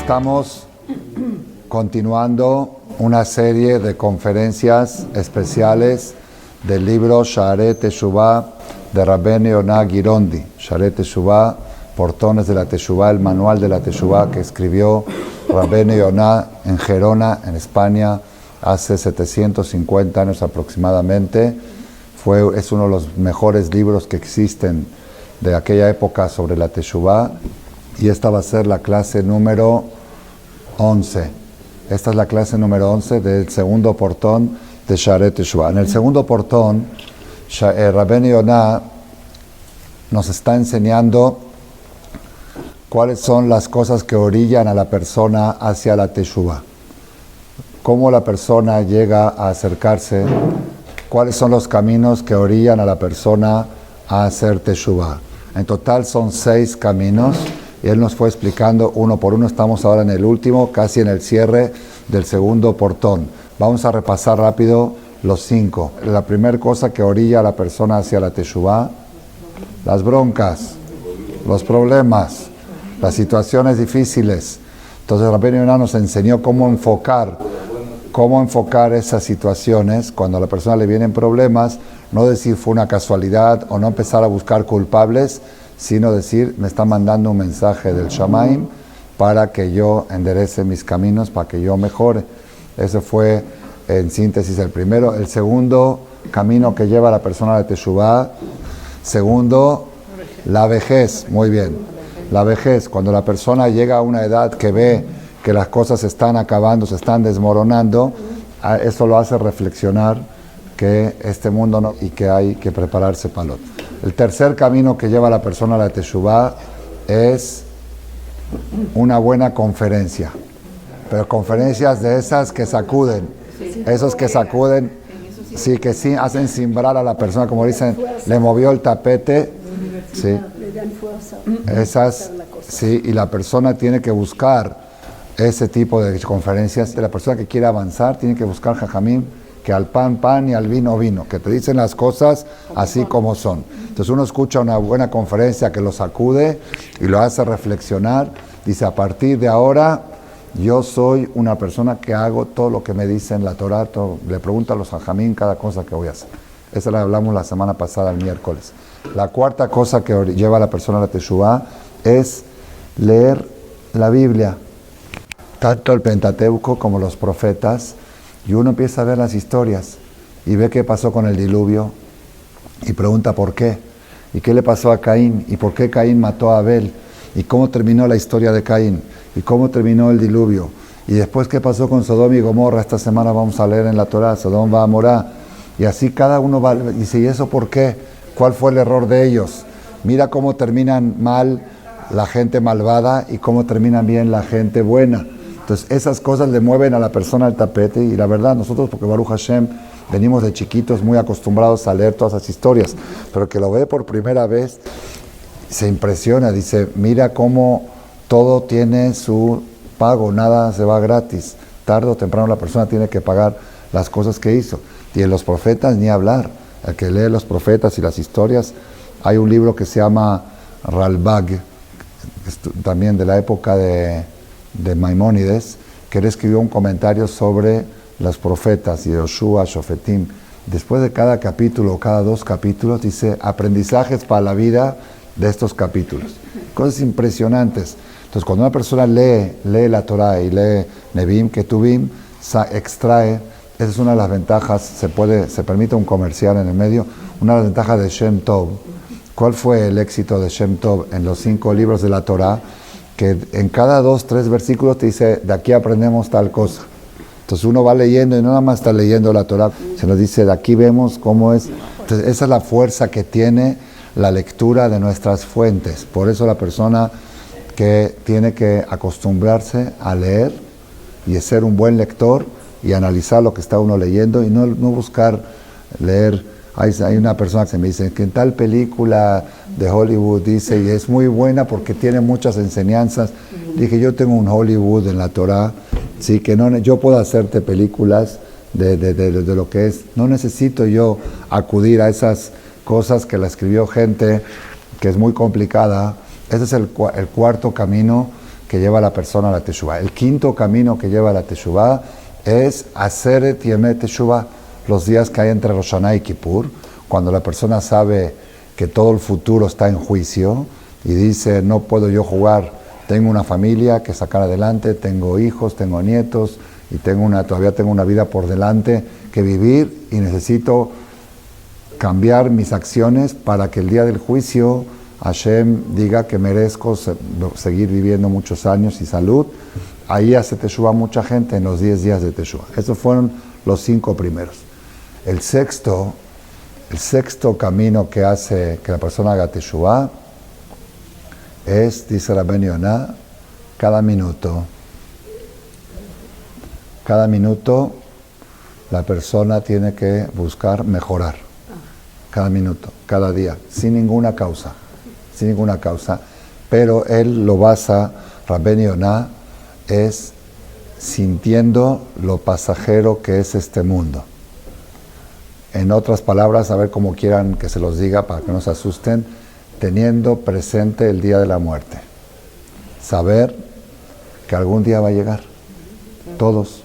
Estamos continuando una serie de conferencias especiales del libro Sha'arei Teshuvah de Rabbeinu Yonah Girondi. Sha'arei Teshuvah, Portones de la Teshuvah, el manual de la Teshuvah que escribió Rabbeinu Yonah en Gerona, en España, hace 750 años aproximadamente. Es uno de los mejores libros que existen de aquella época sobre la Teshuvah, y esta va a ser la clase número 11. Esta es la clase número 11 del segundo portón de Sha'arei Teshuvah. En el segundo portón, Rabbeinu Yonah nos está enseñando cuáles son las cosas que orillan a la persona hacia la Teshuvah. Cómo la persona llega a acercarse, cuáles son los caminos que orillan a la persona a hacer Teshuvah. En total son 6 caminos. Y él nos fue explicando uno por uno. Estamos ahora en el último, casi en el cierre del segundo portón. Vamos a repasar rápido los 5. La primera cosa que orilla a la persona hacia la Teshuvah: las broncas, los problemas, las situaciones difíciles. Entonces Rabbeinu Yonah nos enseñó cómo enfocar esas situaciones. Cuando a la persona le vienen problemas, no decir fue una casualidad o no empezar a buscar culpables, sino decir, me está mandando un mensaje del Shamaim para que yo enderece mis caminos, para que yo mejore. Ese fue, en síntesis, el primero. El segundo camino que lleva a la persona a la Teshuvah. Segundo, la vejez. Muy bien. La vejez, cuando la persona llega a una edad que ve que las cosas se están acabando, se están desmoronando, eso lo hace reflexionar que este mundo no, y que hay que prepararse para el otro. El tercer camino que lleva a la persona a la Teshuvah es una buena conferencia, pero conferencias de esas que sacuden, esos que sacuden, sí, que sí hacen cimbrar a la persona, como dicen, le movió el tapete, sí, esas, sí, y la persona tiene que buscar ese tipo de conferencias. La persona que quiere avanzar tiene que buscar jajamim, que al pan, pan y al vino, vino, que te dicen las cosas así como son. Entonces uno escucha una buena conferencia que lo sacude y lo hace reflexionar. Dice, a partir de ahora, yo soy una persona que hago todo lo que me dice en la Torah, le pregunto a los hajamim cada cosa que voy a hacer. Esa la hablamos la semana pasada, el miércoles. La cuarta cosa que lleva a la persona a la Teshuvah es leer la Biblia, tanto el Pentateuco como los profetas. Y uno empieza a ver las historias y ve qué pasó con el diluvio y pregunta por qué. ¿Y qué le pasó a Caín? ¿Y por qué Caín mató a Abel? ¿Y cómo terminó la historia de Caín? ¿Y cómo terminó el diluvio? Y después, ¿qué pasó con Sodoma y Gomorra? Esta semana vamos a leer en la Torah, Sodoma va a Morá. Y así cada uno va, y dice, ¿y eso por qué? ¿Cuál fue el error de ellos? Mira cómo terminan mal la gente malvada y cómo terminan bien la gente buena. Entonces esas cosas le mueven a la persona el tapete, y la verdad nosotros, porque Baruch Hashem venimos de chiquitos muy acostumbrados a leer todas esas historias, pero que lo ve por primera vez se impresiona, dice, mira cómo todo tiene su pago, nada se va gratis, tarde o temprano la persona tiene que pagar las cosas que hizo. Y en los profetas ni hablar, el que lee los profetas y las historias, hay un libro que se llama Ralbag, también de la época de Maimónides, que él escribió un comentario sobre los profetas y Yoshua, Shofetim. Después de cada capítulo, cada 2 capítulos, dice aprendizajes para la vida de estos capítulos. Cosas impresionantes. Entonces, cuando una persona lee la Torah y lee Nevim, Ketuvim, extrae, esa es una de las ventajas, se permite un comercial en el medio, una de las ventajas de Shem Tov. ¿Cuál fue el éxito de Shem Tov en los 5 libros de la Torah? Que en cada 2, 3 versículos te dice, de aquí aprendemos tal cosa. Entonces uno va leyendo y no nada más está leyendo la Torah, se nos dice, de aquí vemos cómo es. Entonces esa es la fuerza que tiene la lectura de nuestras fuentes. Por eso la persona que tiene que acostumbrarse a leer y ser un buen lector y analizar lo que está uno leyendo y no buscar leer. Hay una persona que me dice que en tal película de Hollywood dice, y es muy buena porque tiene muchas enseñanzas. Dije, yo tengo un Hollywood en la Torah, sí, que no, yo puedo hacerte películas de lo que es. No necesito yo acudir a esas cosas que la escribió gente que es muy complicada. Ese es el cuarto camino que lleva a la persona a la Teshuvah. El quinto camino que lleva a la Teshuvah es Aseret Yemet Teshuvah, los días que hay entre Rosh Hashanah y Kippur, cuando la persona sabe que todo el futuro está en juicio y dice, no puedo yo jugar, tengo una familia que sacar adelante, tengo hijos, tengo nietos y todavía tengo una vida por delante que vivir y necesito cambiar mis acciones para que el día del juicio Hashem diga que merezco seguir viviendo muchos años y salud. Ahí hace Teshuvah mucha gente en los 10 días de Teshuvah. Esos fueron los 5 primeros. El sexto camino que hace que la persona haga Teshuvah es, dice Rabben Yonah, cada minuto la persona tiene que buscar mejorar. Cada minuto, cada día, sin ninguna causa. Pero él lo basa, Rabben Yonah, es sintiendo lo pasajero que es este mundo. En otras palabras, a ver cómo quieran que se los diga para que no se asusten, teniendo presente el día de la muerte. Saber que algún día va a llegar. Todos.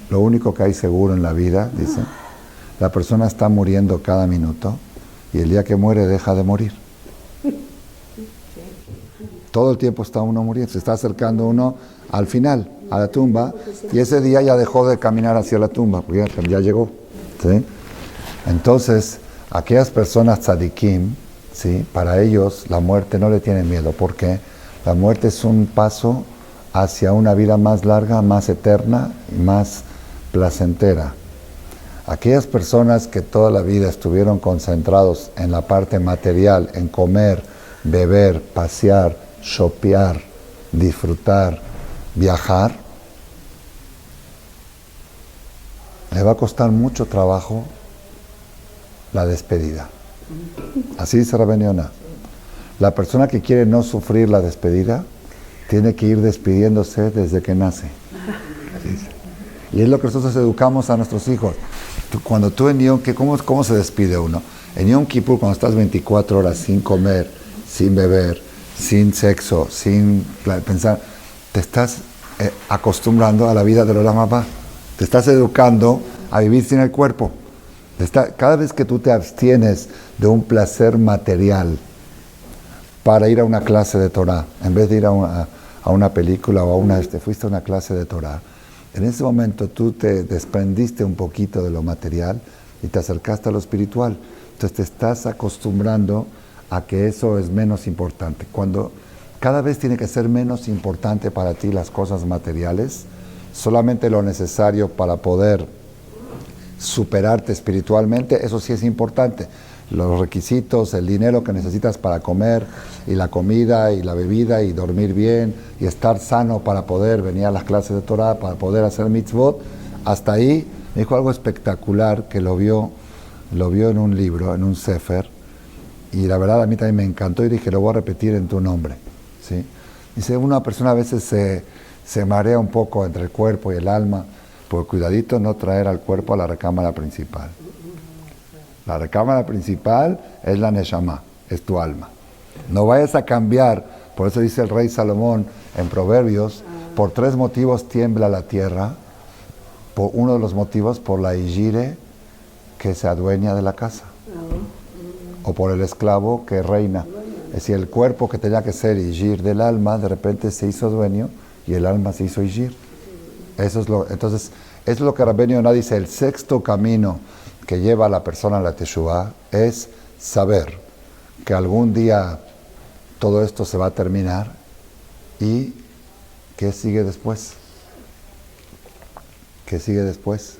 Lo único que hay seguro en la vida, dice, la persona está muriendo cada minuto y el día que muere deja de morir. Todo el tiempo está uno muriendo, se está acercando uno al final, a la tumba, y ese día ya dejó de caminar hacia la tumba, porque ya llegó. ¿Sí? Entonces, aquellas personas tzadikim, ¿sí? Para ellos la muerte no le tiene miedo, porque la muerte es un paso hacia una vida más larga, más eterna y más placentera. Aquellas personas que toda la vida estuvieron concentrados en la parte material, en comer, beber, pasear, shopear, disfrutar, viajar, le va a costar mucho trabajo la despedida. Así dice Rabben Yonah. La persona que quiere no sufrir la despedida tiene que ir despidiéndose desde que nace. Y es lo que nosotros educamos a nuestros hijos. Cuando tú en Yom Kippur, ¿cómo se despide uno? En Yom Kippur, cuando estás 24 horas sin comer, sin beber, sin sexo, sin pensar, te estás acostumbrando a la vida del Olam Haba. Te estás educando a vivir sin el cuerpo. Cada vez que tú te abstienes de un placer material para ir a una clase de Torah, en vez de ir a una película o fuiste a una clase de Torah, en ese momento tú te desprendiste un poquito de lo material y te acercaste a lo espiritual. Entonces te estás acostumbrando a que eso es menos importante. Cuando cada vez tiene que ser menos importante para ti las cosas materiales, solamente lo necesario para poder superarte espiritualmente, eso sí es importante. Los requisitos, el dinero que necesitas para comer, y la comida, y la bebida, y dormir bien, y estar sano para poder venir a las clases de Torah, para poder hacer mitzvot, hasta ahí me dijo algo espectacular que lo vio en un libro, en un sefer, y la verdad a mí también me encantó y dije, lo voy a repetir en tu nombre. ¿Sí? Dice, una persona a veces se marea un poco entre el cuerpo y el alma, pues cuidadito no traer al cuerpo a la recámara principal. La recámara principal es la Neshama, es tu alma. No vayas a cambiar, por eso dice el rey Salomón en Proverbios, por 3 motivos tiembla la tierra. Por uno de los motivos, por la hijire que se adueña de la casa. O por el esclavo que reina. Es decir, el cuerpo que tenía que ser hijir del alma, de repente se hizo dueño y el alma se hizo hijir. Entonces, eso es lo que Rabben Yonah dice, el sexto camino que lleva a la persona a la Teshuvah es saber que algún día todo esto se va a terminar y ¿qué sigue después? ¿Qué sigue después?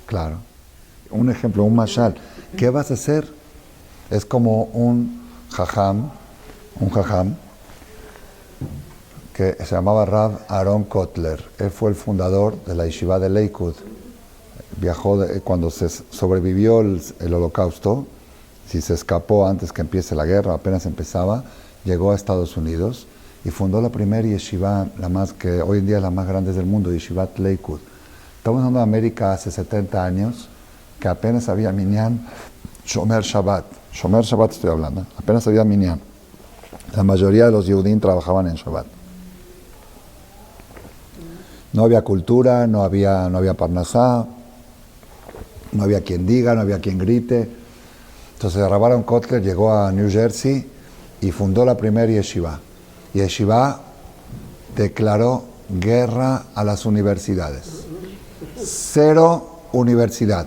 Claro. Un ejemplo, un mashal. ¿Qué vas a hacer? Es como un jajam que se llamaba Rav Aaron Kotler. Él fue el fundador de la yeshiva de Lakewood. Viajó cuando se sobrevivió el holocausto, si se escapó antes que empiece la guerra, apenas empezaba, llegó a Estados Unidos y fundó la primera yeshiva, que hoy en día es la más grande del mundo, Yeshivat Lakewood. Estamos hablando de América hace 70 años, que apenas había minyan, Shomer Shabbat estoy hablando, apenas había minyan. La mayoría de los Yehudim trabajaban en Shabbat. No había cultura, no había parnasá, no había quien diga, no había quien grite. Entonces Rabbi Kotler llegó a New Jersey y fundó la primera yeshiva. Yeshiva declaró guerra a las universidades. 0 universidad.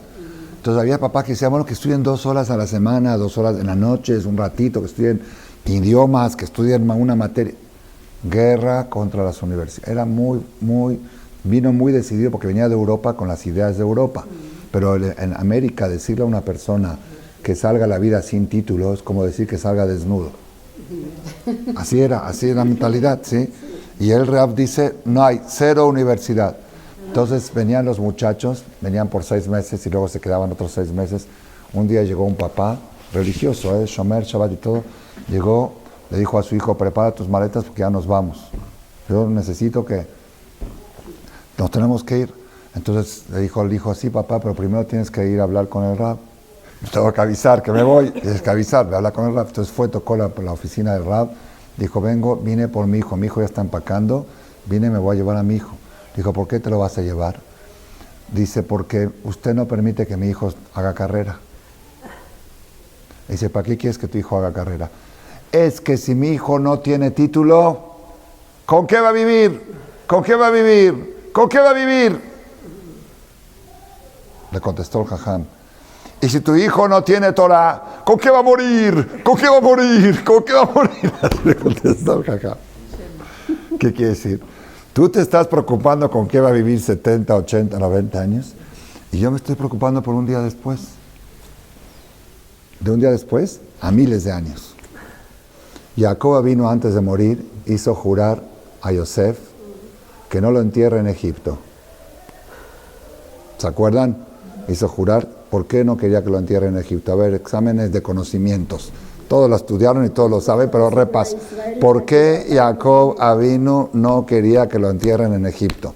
Entonces había papás que decían, bueno, que estudien 2 horas a la semana, 2 horas en las noches, un ratito, que estudien idiomas, que estudien una materia. Guerra contra las universidades. Era vino muy decidido porque venía de Europa con las ideas de Europa. Pero en América decirle a una persona que salga a la vida sin título es como decir que salga desnudo. Así era la mentalidad, ¿sí? Y el Rab dice, no hay 0 universidad. Entonces venían los muchachos, venían por 6 meses y luego se quedaban otros 6 meses. Un día llegó un papá religioso, Shomer, Shabbat y todo, llegó, le dijo a su hijo, prepara tus maletas porque ya nos vamos. Yo necesito que nos tenemos que ir. Entonces le dijo al hijo, sí papá, pero primero tienes que ir a hablar con el Rab. Tengo que avisar que me voy, tienes que avisar, habla con el Rab. Entonces tocó la oficina del Rab, dijo, vine por mi hijo ya está empacando, vine y me voy a llevar a mi hijo. Dijo, ¿por qué te lo vas a llevar? Dice, porque usted no permite que mi hijo haga carrera. Dice, ¿para qué quieres que tu hijo haga carrera? Es que si mi hijo no tiene título, ¿con qué va a vivir? ¿Con qué va a vivir? ¿Con qué va a vivir? Le contestó el jajam. Y si tu hijo no tiene Torah, ¿con qué va a morir? ¿Con qué va a morir? ¿Con qué va a morir? Le contestó el jajam. ¿Qué quiere decir? Tú te estás preocupando con qué va a vivir 70, 80, 90 años y yo me estoy preocupando por un día después. De un día después a miles de años. Jacob vino antes de morir, hizo jurar a Yosef que no lo entierre en Egipto. ¿Se acuerdan? Hizo jurar, ¿por qué no quería que lo entierre en Egipto? A ver, exámenes de conocimientos. Todos lo estudiaron y todos lo saben, pero repaso. ¿Por qué Jacob Avinu no quería que lo entierren en Egipto?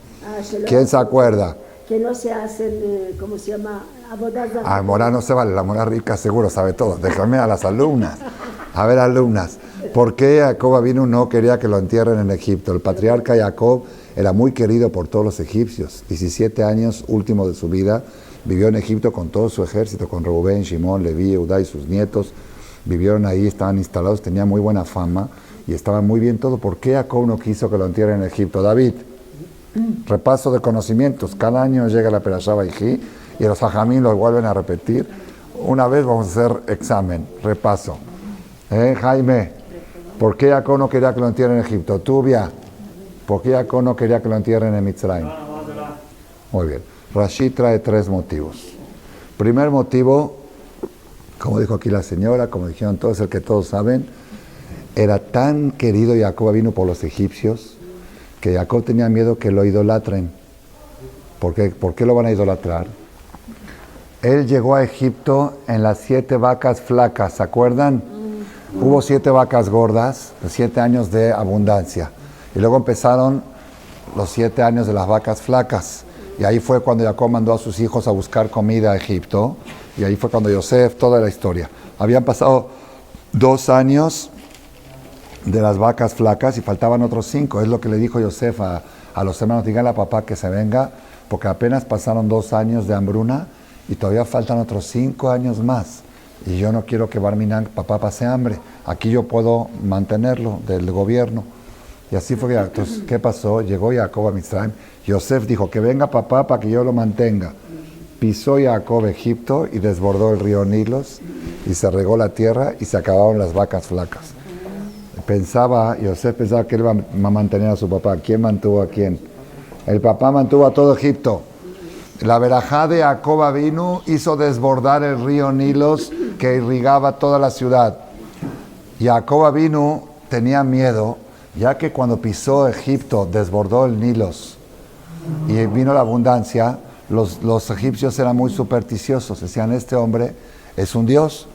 ¿Quién se acuerda? Que no se hacen, ¿cómo se llama? Ah, Morá no se vale, la Morá rica seguro sabe todo. Déjame a las alumnas. A ver, alumnas, ¿por qué Jacob Avinu no quería que lo entierren en Egipto? El patriarca Jacob era muy querido por todos los egipcios. 17 años, último de su vida, vivió en Egipto con todo su ejército, con Reubén, Shimón, Leví, Eudá y sus nietos. Vivieron ahí, estaban instalados, tenían muy buena fama y estaban muy bien todo. ¿Por qué Jacob no quiso que lo entierren en Egipto? David, repaso de conocimientos. Cada año llega la Perashá Vayhi y los hajamim lo vuelven a repetir. Una vez vamos a hacer examen, repaso. Jaime, ¿por qué Jacob no quería que lo entierren en Egipto? Tubia, ¿por qué Jacob no quería que lo entierren en Mitzrayim? Muy bien. Rashi trae 3 motivos. Primer motivo, como dijo aquí la señora, como dijeron todos, el que todos saben, era tan querido Jacob vino por los egipcios que Jacob tenía miedo que lo idolatren. ¿Por qué lo van a idolatrar? Él llegó a Egipto en las 7 vacas flacas, ¿se acuerdan? Hubo 7 vacas gordas, 7 años de abundancia. Y luego empezaron los 7 años de las vacas flacas. Y ahí fue cuando Jacob mandó a sus hijos a buscar comida a Egipto. Y ahí fue cuando Yosef, toda la historia. Habían pasado 2 años de las vacas flacas y faltaban otros 5. Es lo que le dijo Yosef a los hermanos, díganle a papá que se venga, porque apenas pasaron 2 años de hambruna y todavía faltan otros 5 años más. Y yo no quiero que Barminan, papá, pase hambre. Aquí yo puedo mantenerlo del gobierno. Y así fue. Entonces, ¿qué pasó? Llegó Jacob a Mitzrayim. Yosef dijo que venga papá para que yo lo mantenga. Pisó Jacob Egipto y desbordó el río Nilos y se regó la tierra y se acabaron las vacas flacas. Yosef pensaba que él iba a mantener a su papá. ¿Quién mantuvo a quién? El papá mantuvo a todo Egipto. La verajá de Jacob vino hizo desbordar el río Nilos que irrigaba toda la ciudad. Jacob vino tenía miedo, ya que cuando pisó Egipto desbordó el Nilos y vino la abundancia. Los egipcios eran muy supersticiosos, decían, este hombre es un dios,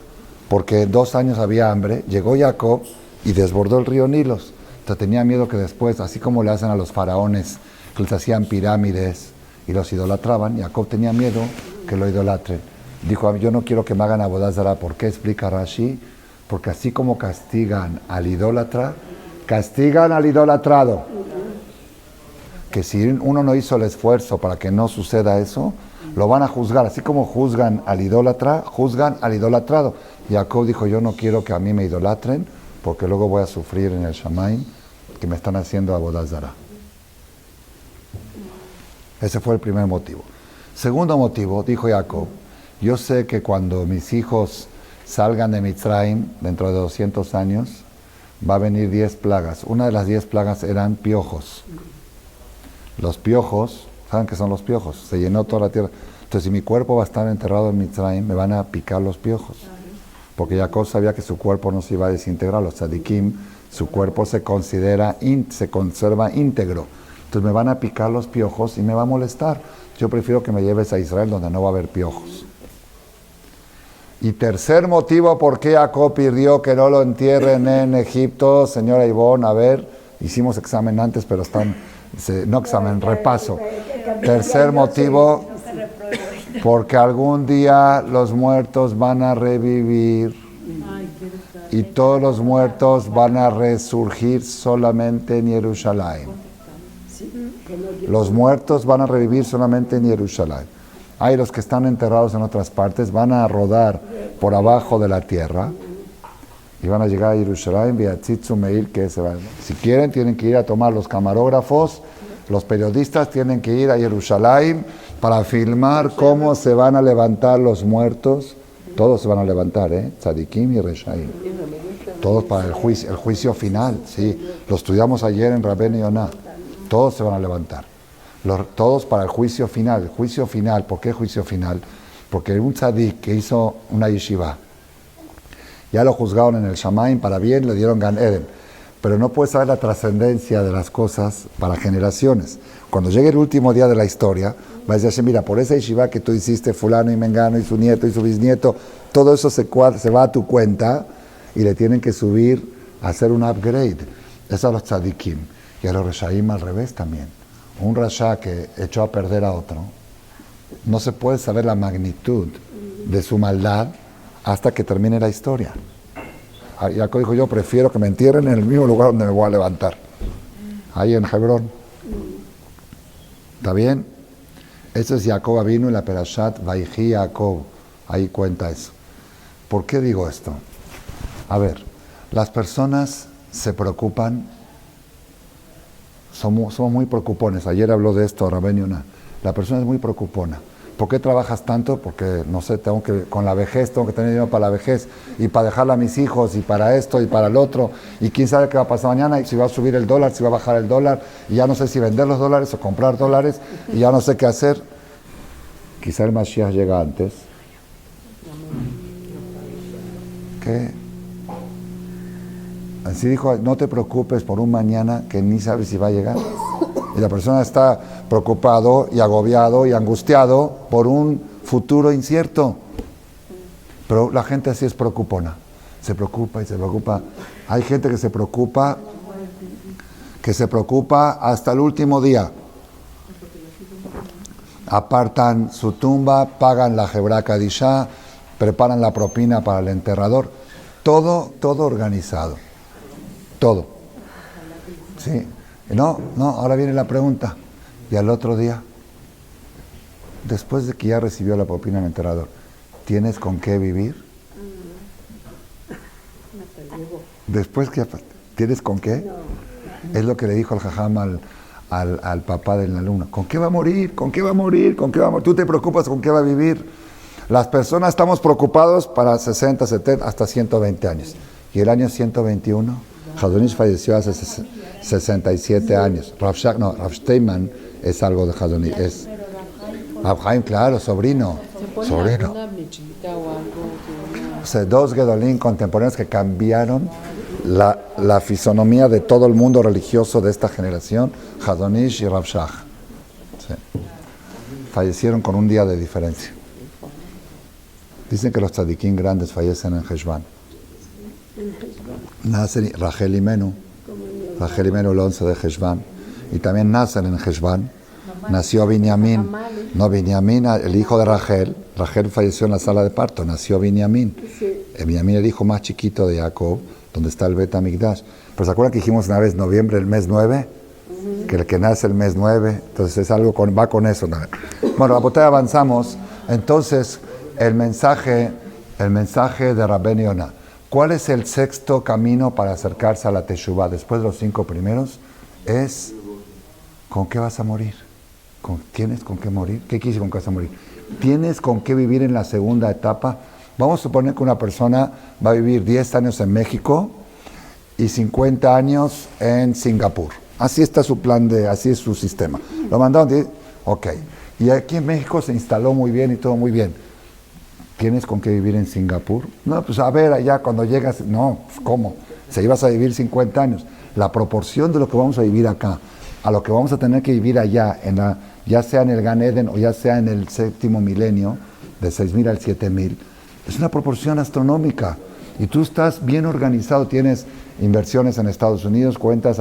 porque 2 años había hambre, llegó Jacob y desbordó el río Nilos. Entonces tenía miedo que después, así como le hacen a los faraones, que les hacían pirámides y los idolatraban, Jacob tenía miedo que lo idolatren. Dijo, yo no quiero que me hagan abodazara. ¿Por qué? Explica Rashi, Porque así como castigan al idólatra, castigan al idolatrado. Que si uno no hizo el esfuerzo para que no suceda eso, lo van a juzgar. Así como juzgan al idólatra, juzgan al idolatrado. Jacob dijo, yo no quiero que a mí me idolatren, porque luego voy a sufrir en el Shamaim, que me están haciendo Avodah Zarah. Ese fue el primer motivo. Segundo motivo, dijo Jacob, yo sé que cuando mis hijos salgan de Mitzrayim, dentro de 200 años, va a venir 10 plagas. Una de las 10 plagas eran piojos. Los piojos, ¿saben qué son los piojos? Se llenó toda la tierra. Entonces, si mi cuerpo va a estar enterrado en Mitzrayim, me van a picar los piojos. Porque Jacob sabía que su cuerpo no se iba a desintegrar. Los tzadikim, su cuerpo se conserva íntegro. Entonces me van a picar los piojos y me va a molestar. Yo prefiero que me lleves a Israel donde no va a haber piojos. Y tercer motivo por qué Jacob pidió que no lo entierren en Egipto, señora Ivonne, a ver, hicimos examen antes, pero no examen, repaso. Tercer motivo, porque algún día los muertos van a revivir y todos los muertos van a resurgir solamente en Jerusalén. Los muertos van a revivir solamente en Jerusalén. Hay los que están enterrados en otras partes, van a rodar por abajo de la tierra y van a llegar a Jerusalén, que se van. Si quieren, tienen que ir a tomar los camarógrafos, los periodistas tienen que ir a Jerusalén para filmar cómo se van a levantar los muertos. Todos se van a levantar, Tzadikim y Reshaim. Todos para el juicio final, sí. Lo estudiamos ayer en Rabbeinu Yonah. Todos se van a levantar. Todos para el juicio final. El juicio final, ¿por qué juicio final? Porque un tzadik que hizo una yeshiva, ya lo juzgaron en el Shamaim para bien, le dieron Gan Eden. Pero no puede saber la trascendencia de las cosas para generaciones. Cuando llegue el último día de la historia, va a decir, mira, por esa yeshiva que tú hiciste, fulano y mengano y su nieto y su bisnieto, todo eso se va a tu cuenta y le tienen que subir a hacer un upgrade. Eso a los tzadikim. Y a los reshaim al revés también. Un rasha que echó a perder a otro, no se puede saber la magnitud de su maldad hasta que termine la historia. Jacob dijo, yo prefiero que me entierren en el mismo lugar donde me voy a levantar. Ahí en Hebrón. ¿Está bien? Eso es Jacob vino en la Perashat Vayhi Jacob. Ahí cuenta eso. ¿Por qué digo esto? A ver, las personas se preocupan, somos muy preocupones. Ayer habló de esto Rabbeinu Yonah. La persona es muy preocupona. ¿Por qué trabajas tanto? Porque, no sé, con la vejez, tengo que tener dinero para la vejez, y para dejarle a mis hijos, y para esto, y para el otro, y quién sabe qué va a pasar mañana, y si va a subir el dólar, si va a bajar el dólar, y ya no sé si vender los dólares o comprar dólares, y ya no sé qué hacer. Quizá el Mashiach llega antes. ¿Qué? Así dijo, no te preocupes por un mañana que ni sabes si va a llegar. Y la persona está preocupado y agobiado y angustiado por un futuro incierto. Pero la gente así es preocupona. Se preocupa y se preocupa. Hay gente que se preocupa hasta el último día. Apartan su tumba, pagan la Hebra Kadishá, preparan la propina para el enterrador. Todo organizado. Todo. Sí. No, ahora viene la pregunta. Y al otro día, después de que ya recibió la propina del enterrador, ¿tienes con qué vivir? Después que ¿tienes con qué? Es lo que le dijo el jajam al papá del alumno. ¿Con qué va a morir? ¿Con qué va a morir? ¿Con qué va a morir? Tú te preocupas con qué va a vivir. Las personas estamos preocupados para 60, 70, hasta 120 años. Y el año 121, Hazonish falleció hace 67 años. Rav Steinman es algo de Hazonish. Es Rav Chaim, claro, sobrino. O sea, dos Gedolín contemporáneos que cambiaron la fisonomía de todo el mundo religioso de esta generación, Hazonish y Rav Shach. Sí. Fallecieron con un día de diferencia. Dicen que los tzadikim grandes fallecen en Heshvan. Nacen Rachel Imenu el 11 de Heshvan, y también nacen en Heshvan nació Binyamin. No, Binyamin, el hijo de Rachel. Rachel falleció en la sala de parto, nació Binyamin. Binyamin, el hijo más chiquito de Jacob, donde está el Bet Hamikdash. Pero ¿se acuerdan que dijimos una vez noviembre, el mes 9? Que el que nace el mes 9, entonces es algo va con eso. Bueno, a avanzamos. Entonces, el mensaje de Rabbeinu Yonah. ¿Cuál es el sexto camino para acercarse a la Teshuvah? Después de los 5 primeros, es ¿con qué vas a morir? ¿Tienes con qué morir? ¿Qué quieres con qué vas a morir? ¿Tienes con qué vivir en la segunda etapa? Vamos a suponer que una persona va a vivir 10 años en México y 50 años en Singapur. Así está su plan, así es su sistema. Lo mandaron, ok. Y aquí en México se instaló muy bien y todo muy bien. ¿Tienes con qué vivir en Singapur? No, pues a ver, allá cuando llegas, no, pues ¿cómo? Si ibas a vivir 50 años. La proporción de lo que vamos a vivir acá, a lo que vamos a tener que vivir allá, ya sea en el Gan Eden o ya sea en el 7º milenio, de 6.000 al 7.000, es una proporción astronómica. Y tú estás bien organizado, tienes inversiones en Estados Unidos, cuentas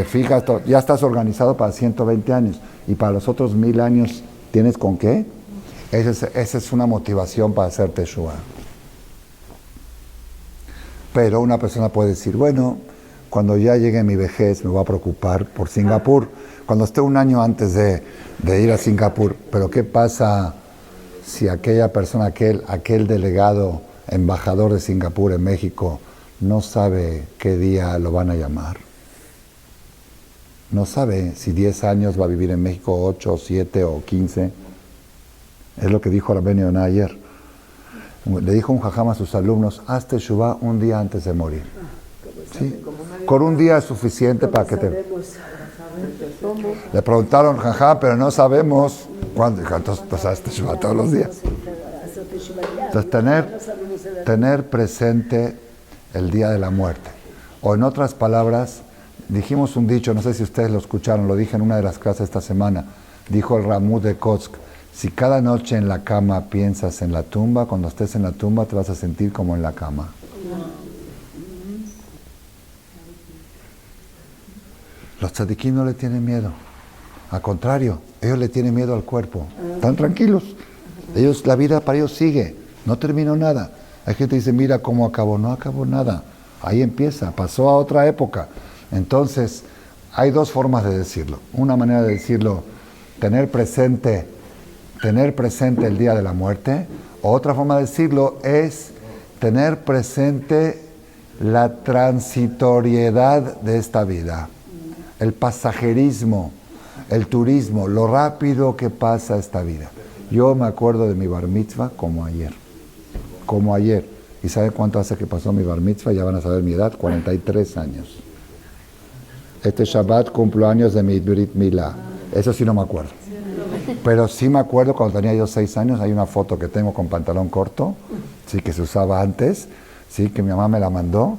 fijas, ya estás organizado para 120 años. Y para los otros 1.000 años, ¿tienes con qué? Esa es una motivación para hacer Teshuvah. Pero una persona puede decir, bueno, cuando ya llegue mi vejez me voy a preocupar por Singapur. Cuando esté un año antes de ir a Singapur, pero ¿qué pasa si aquella persona, aquel delegado, embajador de Singapur en México, no sabe qué día lo van a llamar? No sabe si 10 años va a vivir en México, 8, 7 o 15. Es lo que dijo Rabbeinu Yonah ayer. Le dijo un jajam a sus alumnos, haz Teshuvah un día antes de morir. ¿Sí? Con un día es suficiente para que te... Le preguntaron, jajam, pero no sabemos cuándo. Entonces, pues haz Teshuvah todos los días. Entonces, tener presente el día de la muerte. O en otras palabras, dijimos un dicho, no sé si ustedes lo escucharon, lo dije en una de las clases esta semana, dijo el Ramú de Kotsk, si cada noche en la cama piensas en la tumba, cuando estés en la tumba te vas a sentir como en la cama. Los tzadikim no le tienen miedo. Al contrario, ellos le tienen miedo al cuerpo. Están tranquilos. La vida para ellos sigue. No terminó nada. Hay gente que dice, mira cómo acabó. No acabó nada. Ahí empieza. Pasó a otra época. Entonces, hay 2 formas de decirlo. Una manera de decirlo, tener presente el día de la muerte. Otra forma de decirlo es tener presente la transitoriedad de esta vida. El pasajerismo, el turismo, lo rápido que pasa esta vida. Yo me acuerdo de mi bar mitzvah como ayer. ¿Y saben cuánto hace que pasó mi bar mitzvah? Ya van a saber mi edad, 43 años. Este Shabbat cumplo años de mi Brit Milá. Eso sí no me acuerdo. Pero sí me acuerdo cuando tenía yo 6 años, hay una foto que tengo con pantalón corto, sí, que se usaba antes, sí, que mi mamá me la mandó.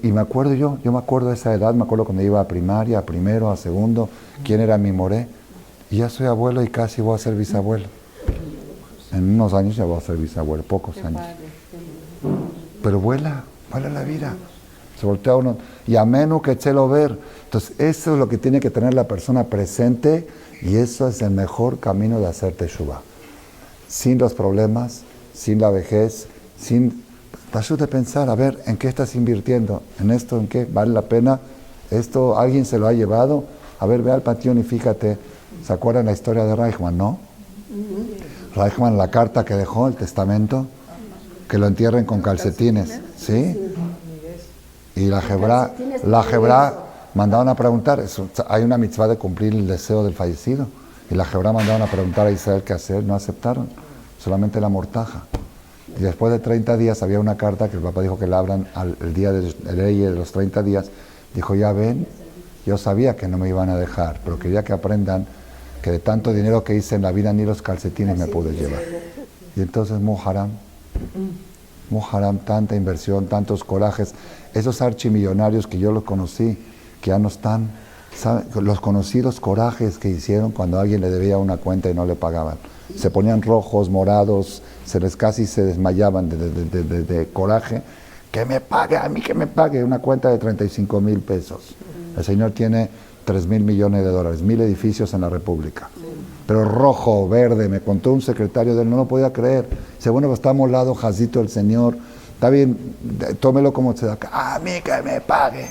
Y me acuerdo yo me acuerdo de esa edad, me acuerdo cuando iba a primaria, a primero, a segundo, quién era mi moré. Y ya soy abuelo y casi voy a ser bisabuelo. En unos años ya voy a ser bisabuelo, pocos años. Pero vuela la vida. Se voltea uno. Y a menos que lo ver. Entonces, eso es lo que tiene que tener la persona presente y eso es el mejor camino de hacer Teshuvah. Sin los problemas, sin la vejez, sin... Ayuda a pensar, a ver, ¿en qué estás invirtiendo? ¿En esto? ¿En qué? ¿Vale la pena? ¿Esto alguien se lo ha llevado? A ver, ve al panteón y fíjate. ¿Se acuerdan la historia de Reichmann, no? Reichmann, la carta que dejó, el testamento, que lo entierren con calcetines, ¿sí? Y la Jebra mandaron a preguntar, hay una mitzvah de cumplir el deseo del fallecido, y la Jebra mandaron a preguntar a Israel qué hacer, no aceptaron, solamente la mortaja. Y después de 30 días había una carta que el papá dijo que la abran el día de ley de los 30 días. Dijo, ya ven, yo sabía que no me iban a dejar, pero quería que aprendan que de tanto dinero que hice en la vida ni los calcetines me pude llevar. Y entonces Muharam, tanta inversión, tantos corajes. Esos archimillonarios que yo los conocí, que ya no están, ¿saben? Los conocí, los corajes que hicieron cuando alguien le debía una cuenta y no le pagaban. Se ponían rojos, morados, casi se desmayaban de coraje. Que me pague, a mí que me pague una cuenta de 35,000 pesos. El señor tiene 3.000 millones de dólares, 1.000 edificios en la República. Pero rojo, verde, me contó un secretario de él, no lo podía creer. Dice, bueno, pues está molado, jazito el señor, está bien, tómelo como se da. A mí que me pague.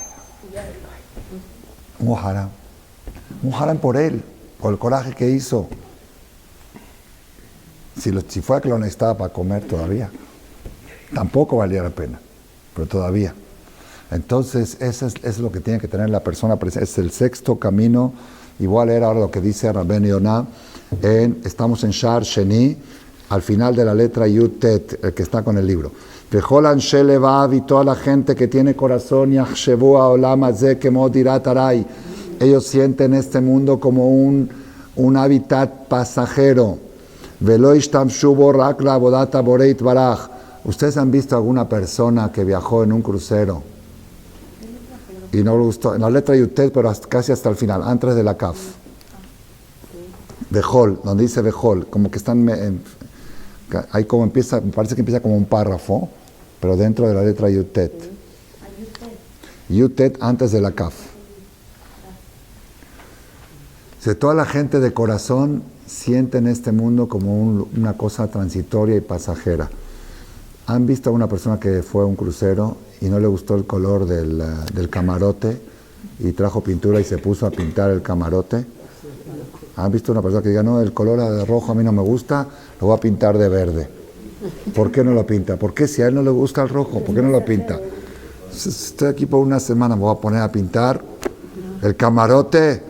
Un haram por él, por el coraje que hizo. Si fuera que lo necesitaba para comer todavía, tampoco valía la pena, pero todavía. Entonces, eso es lo que tiene que tener la persona presente. Es el sexto camino. Igual era ahora lo que dice Rabbeinu Yonah. Estamos en Shar Sheni, al final de la letra Yud Tet, el que está con el libro. Vejol anshe levav, y toda la gente que tiene corazón, yachshevu haolam hazeh kemo dirat aray. Ellos sienten este mundo como un hábitat pasajero. Velo ishtamshu bo rak la'avodat borei yitbaraj. ¿Ustedes han visto alguna persona que viajó en un crucero y no le gustó? En la letra Yutet, pero casi hasta el final, antes de la Kaf. Bejol, donde dice Bejol, como que están, ahí como empieza, me parece que empieza como un párrafo, pero dentro de la letra Yutet. Yutet antes de la Kaf. Si toda la gente de corazón siente en este mundo como una cosa transitoria y pasajera. ¿Han visto a una persona que fue a un crucero y no le gustó el color del camarote y trajo pintura y se puso a pintar el camarote? ¿Han visto una persona que diga, no, el color de rojo a mí no me gusta, lo voy a pintar de verde? ¿Por qué no lo pinta? ¿Por qué si a él no le gusta el rojo? ¿Por qué no lo pinta? Estoy aquí por una semana, me voy a poner a pintar el camarote.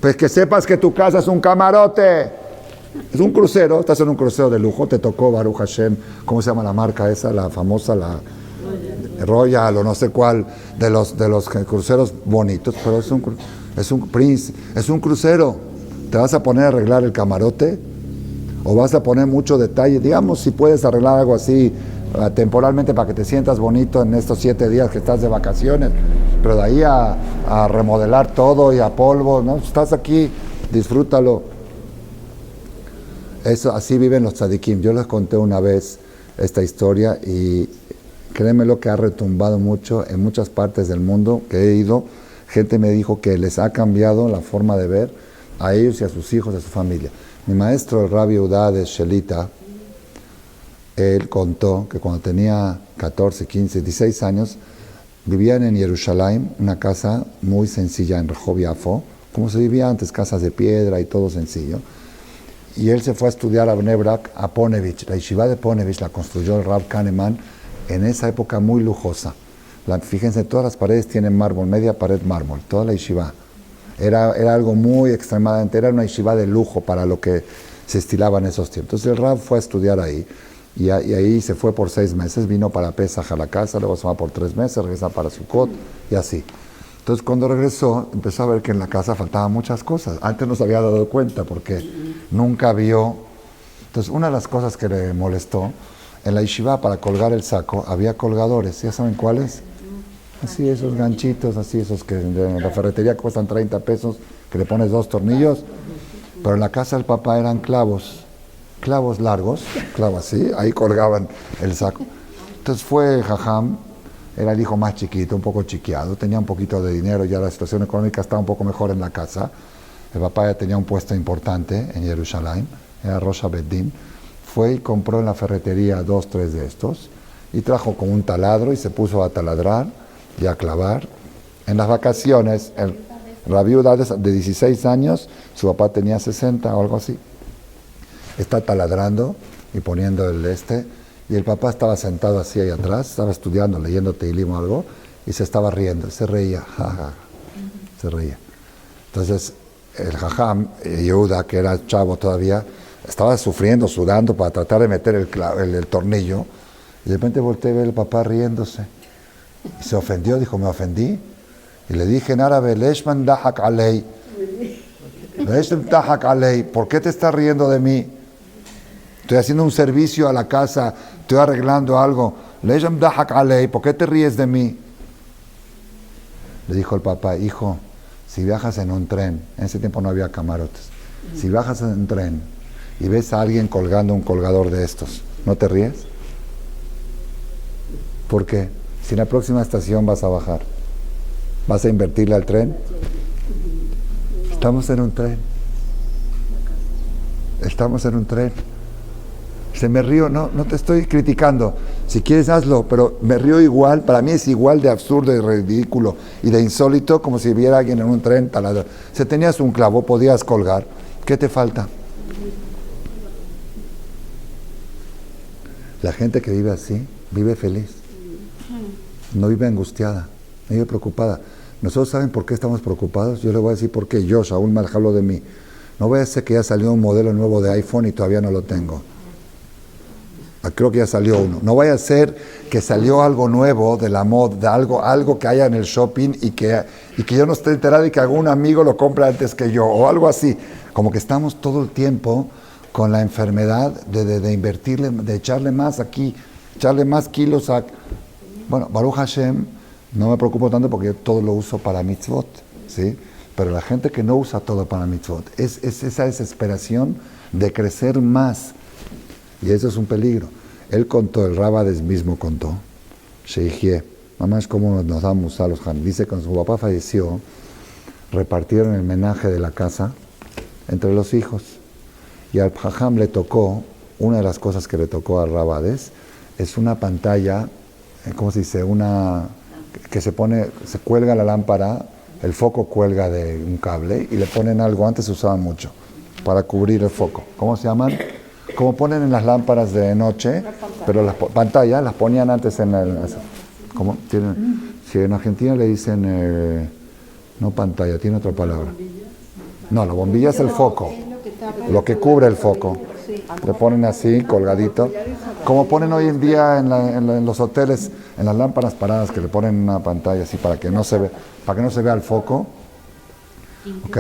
Pues que sepas que tu casa es un camarote. Es un crucero, estás en un crucero de lujo, te tocó Baruch Hashem, ¿cómo se llama la marca esa? La famosa, la Royal o no sé cuál, de los cruceros bonitos, pero es un crucero. ¿Te vas a poner a arreglar el camarote? ¿O vas a poner mucho detalle? Digamos, si puedes arreglar algo así temporalmente para que te sientas bonito en estos 7 días que estás de vacaciones, pero de ahí a remodelar todo y a polvo, ¿no? Estás aquí, disfrútalo. Eso, así viven los tzadikim. Yo les conté una vez esta historia y créeme lo que ha retumbado mucho en muchas partes del mundo que he ido. Gente me dijo que les ha cambiado la forma de ver a ellos y a sus hijos, a su familia. Mi maestro, el Rabbi Udá de Shelita, él contó que cuando tenía 14, 15, 16 años, vivían en Jerusalén, una casa muy sencilla en Rehov Yafo, como se vivía antes, casas de piedra y todo sencillo. Y él se fue a estudiar a Bnei Brak, a Ponevich. La yeshiva de Ponevich la construyó el Rav Kahneman en esa época muy lujosa. Fíjense, todas las paredes tienen mármol, media pared mármol, toda la yeshiva. Era algo muy extremadamente, era una yeshiva de lujo para lo que se estilaba en esos tiempos. Entonces el Rav fue a estudiar ahí, y ahí se fue por 6 meses, vino para Pesach a la casa, luego se va por 3 meses, regresa para Sukkot, y así. Entonces cuando regresó, empezó a ver que en la casa faltaban muchas cosas. Antes no se había dado cuenta porque nunca vio. Entonces una de las cosas que le molestó, en la yeshiva para colgar el saco había colgadores, ¿ya saben cuáles? Así esos ganchitos, así esos que en la ferretería cuestan 30 pesos, que le pones 2 tornillos, pero en la casa del papá eran clavos largos, clavos así, ahí colgaban el saco. Entonces fue Jajam, era el hijo más chiquito, un poco chiqueado, tenía un poquito de dinero, ya la situación económica estaba un poco mejor en la casa. El papá ya tenía un puesto importante en Jerusalén, era Rosh Beddin. Fue y compró en la ferretería 2, 3 de estos y trajo con un taladro y se puso a taladrar y a clavar. En las vacaciones, la viuda de 16 años, su papá tenía 60 o algo así. Está taladrando y poniendo y el papá estaba sentado así ahí atrás, estaba estudiando, leyendo Teilim o algo, y se estaba riendo, se reía, se reía. Entonces, el Jajam, Yehuda, que era chavo todavía, estaba sufriendo, sudando para tratar de meter el tornillo, y de repente volteé a ver al papá riéndose. Y se ofendió, dijo, ¿me ofendí? Y le dije en árabe, Leishman dahak alei. Leishman dahak alei. ¿Por qué te estás riendo de mí? Estoy haciendo un servicio a la casa, estoy arreglando algo. Leishman dahak alei. ¿Por qué te ríes de mí? Le dijo el papá, hijo, si viajas en un tren, en ese tiempo no había camarotes, si viajas en un tren y ves a alguien colgando un colgador de estos, ¿no te ríes? ¿Por qué? Si en la próxima estación vas a bajar, ¿vas a invertirle al tren? Estamos en un tren. Estamos en un tren. Se me río, no te estoy criticando. Si quieres hazlo, pero me río igual. Para mí es igual de absurdo y ridículo y de insólito como si viera a alguien en un tren taladro. Si tenías un clavo, podías colgar. ¿Qué te falta? La gente que vive así, vive feliz. No vive angustiada, no vive preocupada. ¿Nosotros saben por qué estamos preocupados? Yo le voy a decir por qué. Yo, Shaul Malek, hablo de mí. No voy a decir que ya salió un modelo nuevo de iPhone y todavía no lo tengo. Creo que ya salió uno. No vaya a ser que salió algo nuevo de la moda, de algo que haya en el shopping y que yo no esté enterado y que algún amigo lo compre antes que yo, o algo así. Como que estamos todo el tiempo con la enfermedad de invertirle, de echarle más aquí, echarle más kilos a... Bueno, Baruch Hashem, no me preocupo tanto porque yo todo lo uso para mitzvot, ¿sí? Pero la gente que no usa todo para mitzvot, es esa desesperación de crecer más. Y eso es un peligro. Él contó, el Rabades mismo contó, Sheikhieh, mamá es como nos damos a los Ham. Dice que cuando su papá falleció, repartieron el menaje de la casa entre los hijos. Y al Jajam le tocó, una de las cosas que le tocó al Rabades, es una pantalla, ¿cómo se dice? Una que se cuelga la lámpara, el foco cuelga de un cable y le ponen algo, antes se usaba mucho, para cubrir el foco. ¿Cómo se llaman? Como ponen en las lámparas de noche, pero las pantallas las ponían antes en el... ¿Cómo? Si en Argentina le dicen, no pantalla, tiene otra palabra. No, la bombilla es el foco, lo que cubre el foco. Le ponen así, colgadito. Como ponen hoy en día en los hoteles, en las lámparas paradas, que le ponen una pantalla así para que no se vea el foco. Ok,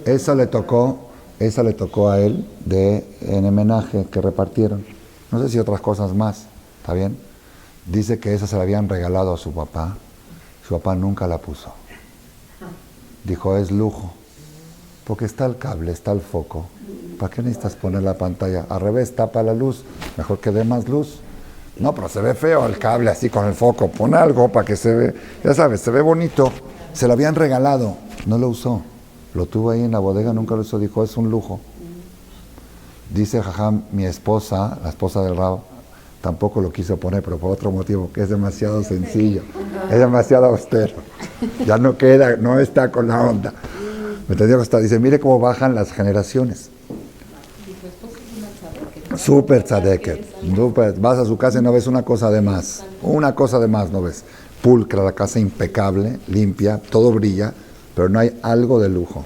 esa le tocó a él en homenaje que repartieron. No sé si otras cosas más, ¿está bien? Dice que esa se la habían regalado a su papá. Su papá nunca la puso. Dijo, es lujo. Porque está el cable, está el foco. ¿Para qué necesitas poner la pantalla? Al revés, tapa la luz. Mejor que dé más luz. No, pero se ve feo el cable así con el foco. Pon algo para que se ve, ya sabes, se ve bonito. Se lo habían regalado. No lo usó. Lo tuvo ahí en la bodega, nunca lo usó. Dijo, es un lujo. Dice Jajam, mi esposa, la esposa del Rab, tampoco lo quiso poner, pero por otro motivo, que es demasiado sencillo. Es demasiado austero. Ya no queda, no está con la onda. ¿Me entendió? Dice, mire cómo bajan las generaciones. Súper tzadeket. Vas a su casa y no ves una cosa de más. Una cosa de más no ves. Pulcra, la casa impecable, limpia, todo brilla, pero no hay algo de lujo.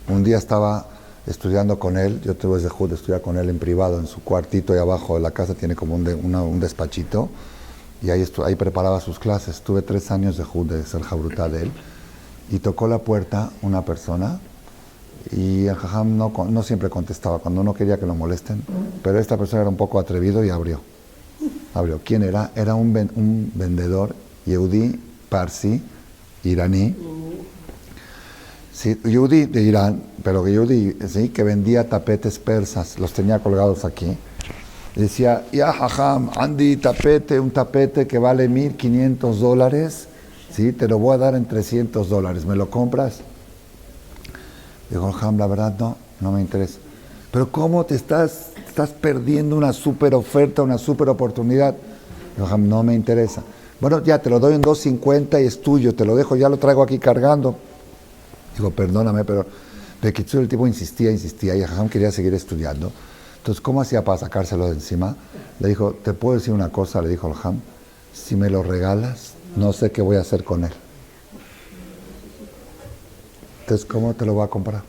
Un día estaba estudiando con él, yo tuve zehut de estudiar con él en privado, en su cuartito ahí abajo de la casa, tiene como un despachito, y ahí preparaba sus clases. Tuve 3 años de zehut de ser jabrutá de él, y tocó la puerta una persona, y el jajam no siempre contestaba, cuando no quería que lo molesten, pero esta persona era un poco atrevido y abrió. ¿Quién era? Era un vendedor yehudí, parsi, iraní, sí, yehudí de Irán, pero yehudí, ¿sí? Que vendía tapetes persas, los tenía colgados aquí. Y decía, ya jajam, Andy, un tapete que vale $1,500, ¿sí? Te lo voy a dar en $300, ¿me lo compras? Digo, jajam, la verdad no me interesa. Pero ¿cómo te estás perdiendo una super oferta, una super oportunidad? Digo, jajam, no me interesa. Bueno, ya te lo doy en $2.50 y es tuyo, te lo dejo, ya lo traigo aquí cargando. Digo, perdóname, pero el tipo insistía, y Jajam quería seguir estudiando. Entonces, ¿cómo hacía para sacárselo de encima? Le dijo, ¿te puedo decir una cosa? Le dijo al Jajam, si me lo regalas, no sé qué voy a hacer con él. Entonces, ¿cómo te lo voy a comprar?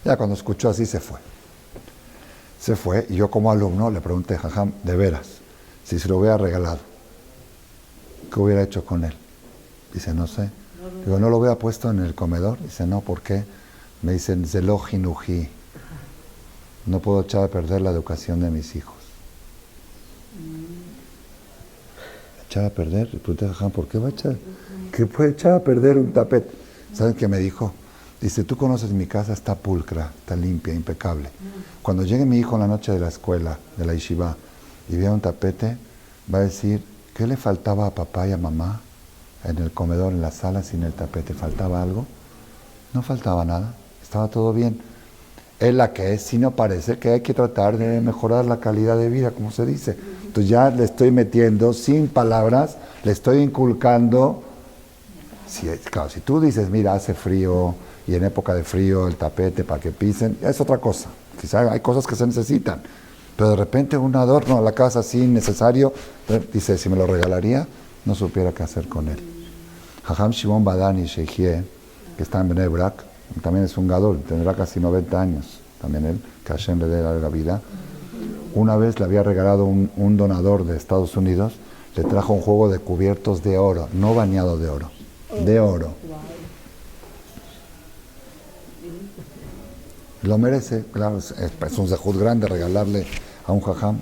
Ya cuando escuchó así, se fue. Se fue, y yo como alumno le pregunté, Jajam, de veras, si se lo hubiera regalado, ¿qué hubiera hecho con él? Dice, no sé. Digo, ¿no lo hubiera puesto en el comedor? Dice, no, ¿por qué? Me dicen, Zelo Jinují. No puedo echar a perder la educación de mis hijos. ¿Echar a perder? Le pregunté a Jajam, ¿por qué va a echar? ¿Qué puede echar a perder un tapete? ¿Saben qué me dijo? Dice, tú conoces mi casa, está pulcra, está limpia, impecable. Cuando llegue mi hijo en la noche de la escuela, de la yeshiva, y vea un tapete, va a decir, ¿qué le faltaba a papá y a mamá? en el comedor, en la sala, sin el tapete. ¿Faltaba algo? No faltaba nada, estaba todo bien. Es la que es, si no parece que hay que tratar de mejorar la calidad de vida, como se dice. Entonces ya le estoy metiendo, sin palabras, le estoy inculcando. Claro, si tú dices, mira, hace frío, y en época de frío el tapete para que pisen, es otra cosa. Quizá hay cosas que se necesitan. Pero de repente un adorno a la casa así innecesario, dice, si me lo regalaría, no supiera qué hacer con él. Jajam Shimon Badani Sheikhie, que está en Bnei Brak, también es un gadol, tendrá casi 90 años, también él, que Hashem le dé larga vida. Una vez le había regalado un donador de Estados Unidos, le trajo un juego de cubiertos de oro, no bañado de oro, de oro. Lo merece, claro, es un zehut grande regalarle a un jajam.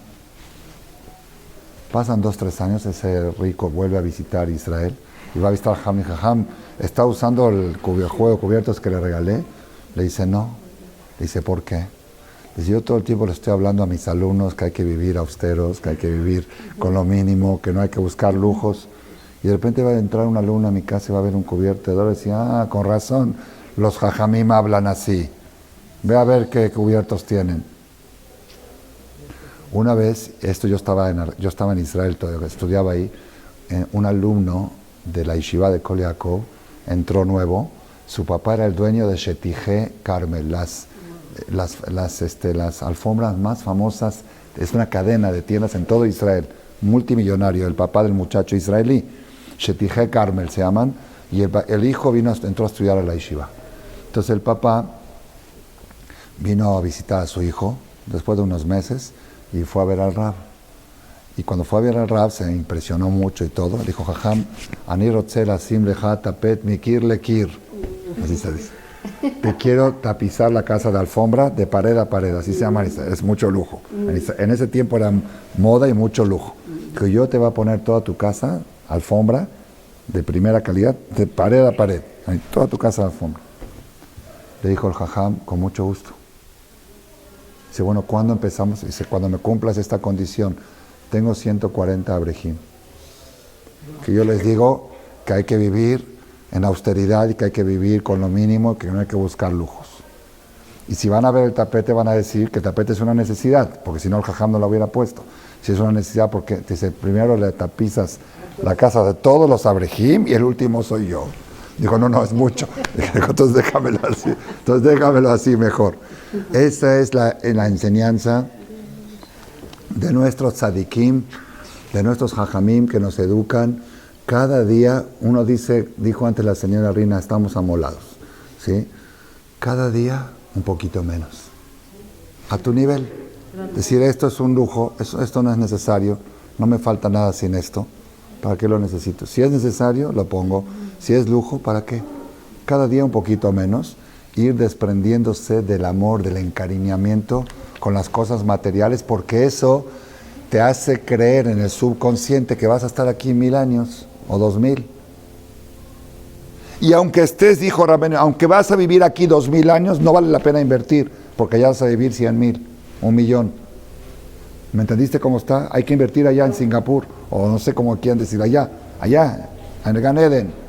Pasan 2-3 años, ese rico vuelve a visitar Israel y va a visitar a Jajam y Jajam. ¿Está usando el juego de cubiertos que le regalé? Le dice, no. Le dice, ¿por qué? Le dice, yo todo el tiempo le estoy hablando a mis alumnos que hay que vivir austeros, que hay que vivir con lo mínimo, que no hay que buscar lujos. Y de repente va a entrar un alumno a mi casa y va a ver un cubierto de oro y dice, con razón, los jajamim hablan así. Ve a ver qué cubiertos tienen. Una vez, yo estaba en Israel, todavía estudiaba ahí, un alumno de la yeshiva de Kol Yaakov entró nuevo. Su papá era el dueño de Shetijé Carmel, las alfombras más famosas. Es una cadena de tiendas en todo Israel, multimillonario, el papá del muchacho israelí. Shetijé Carmel se llaman, y el hijo entró a estudiar a la yeshiva. Entonces el papá vino a visitar a su hijo después de unos meses y fue a ver al Rab. Y cuando fue a ver al Rab se impresionó mucho y todo. Dijo, Jajam, Ani rotzel asim leja tapet mikir lekir. Así se dice. Te quiero tapizar la casa de alfombra de pared a pared. Así se llama, es mucho lujo. En ese tiempo era moda y mucho lujo. Que yo te voy a poner toda tu casa, alfombra, de primera calidad, de pared a pared. Toda tu casa de alfombra. Le dijo el Jajam, con mucho gusto. Dice, bueno, ¿cuándo empezamos? Dice, cuando me cumplas esta condición. Tengo 140 abrejim. Que yo les digo que hay que vivir en austeridad y que hay que vivir con lo mínimo, que no hay que buscar lujos. Y si van a ver el tapete, van a decir que el tapete es una necesidad, porque si no el jajam no lo hubiera puesto. Si es una necesidad, porque dice, primero le tapizas la casa de todos los abrejim y el último soy yo. Dijo, no, es mucho. Dijo, entonces déjamelo así mejor. Esa es la enseñanza de nuestros tzadikim, de nuestros jajamim que nos educan. Cada día, uno dijo antes la señora Rina, estamos amolados, ¿sí? Cada día un poquito menos. A tu nivel. Decir, esto es un lujo, esto no es necesario, no me falta nada sin esto. ¿Para qué lo necesito? Si es necesario, lo pongo. Si es lujo, ¿para qué? Cada día un poquito menos, ir desprendiéndose del amor, del encariñamiento con las cosas materiales, porque eso te hace creer en el subconsciente que vas a estar aquí 1000 años o 2000. Y aunque estés, dijo Rabbeinu, aunque vas a vivir aquí 2000 años, no vale la pena invertir, porque ya vas a vivir 100,000, 1,000,000. ¿Me entendiste cómo está? Hay que invertir allá en Singapur, o no sé cómo quieren decir allá, en Gan Eden.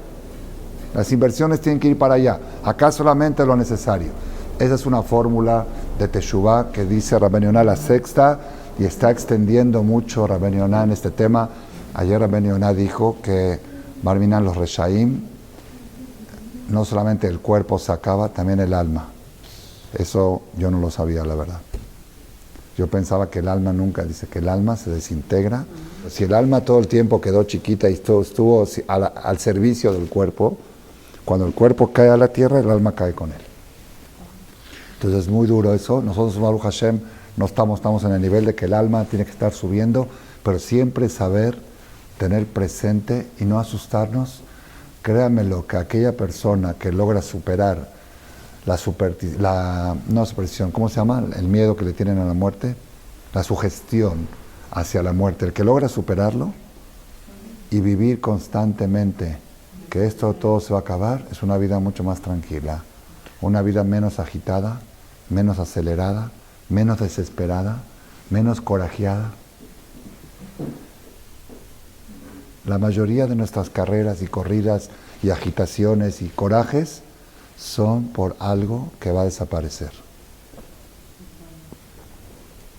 Las inversiones tienen que ir para allá. Acá solamente lo necesario. Esa es una fórmula de Teshuvah que dice Rabbeinu Yonah, la sexta, y está extendiendo mucho Rabbeinu Yonah en este tema. Ayer Rabbeinu Yonah dijo que Barminan los Reshaim, no solamente el cuerpo se acaba, también el alma. Eso yo no lo sabía, la verdad. Yo pensaba que el alma nunca, dice que el alma se desintegra. Si el alma todo el tiempo quedó chiquita y estuvo al servicio del cuerpo, cuando el cuerpo cae a la tierra, el alma cae con él. Entonces es muy duro eso. Nosotros, Baruch Hashem, no estamos en el nivel de que el alma tiene que estar subiendo, pero siempre saber, tener presente y no asustarnos. Créanmelo, que aquella persona que logra superar no superstición, ¿cómo se llama? El miedo que le tienen a la muerte, la sugestión hacia la muerte, el que logra superarlo y vivir constantemente que esto todo se va a acabar, es una vida mucho más tranquila, una vida menos agitada, menos acelerada, menos desesperada, menos corajeada. La mayoría de nuestras carreras y corridas y agitaciones y corajes son por algo que va a desaparecer.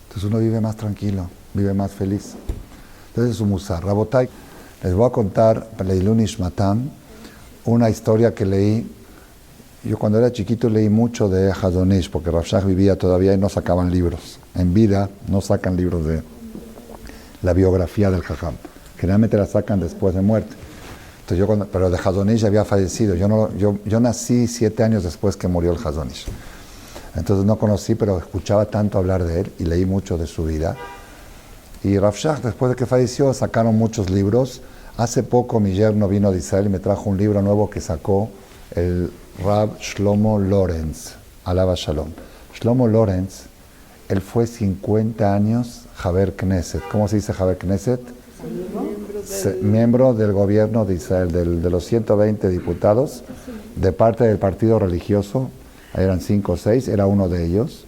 Entonces uno vive más tranquilo, vive más feliz. Entonces es un musar. Rabotai, les voy a contar, Leilun Ishmatam, una historia que leí. Yo cuando era chiquito leí mucho de Hazon Ish, porque Rav Shach vivía todavía y no sacaban libros. En vida no sacan libros de la biografía del Jajam. Generalmente la sacan después de muerte. Entonces pero de Hazon Ish había fallecido. Yo nací 7 años después que murió el Hazon Ish. Entonces no conocí, pero escuchaba tanto hablar de él y leí mucho de su vida. Y Rav Shach, después de que falleció, sacaron muchos libros. Hace poco mi yerno vino de Israel y me trajo un libro nuevo que sacó el Rab Shlomo Lorenz, Alaba Shalom. Shlomo Lorenz, él fue 50 años Haber Knesset. ¿Cómo se dice Haber Knesset? Miembro del gobierno de Israel, de los 120 diputados, de parte del partido religioso, eran 5 o 6, era uno de ellos.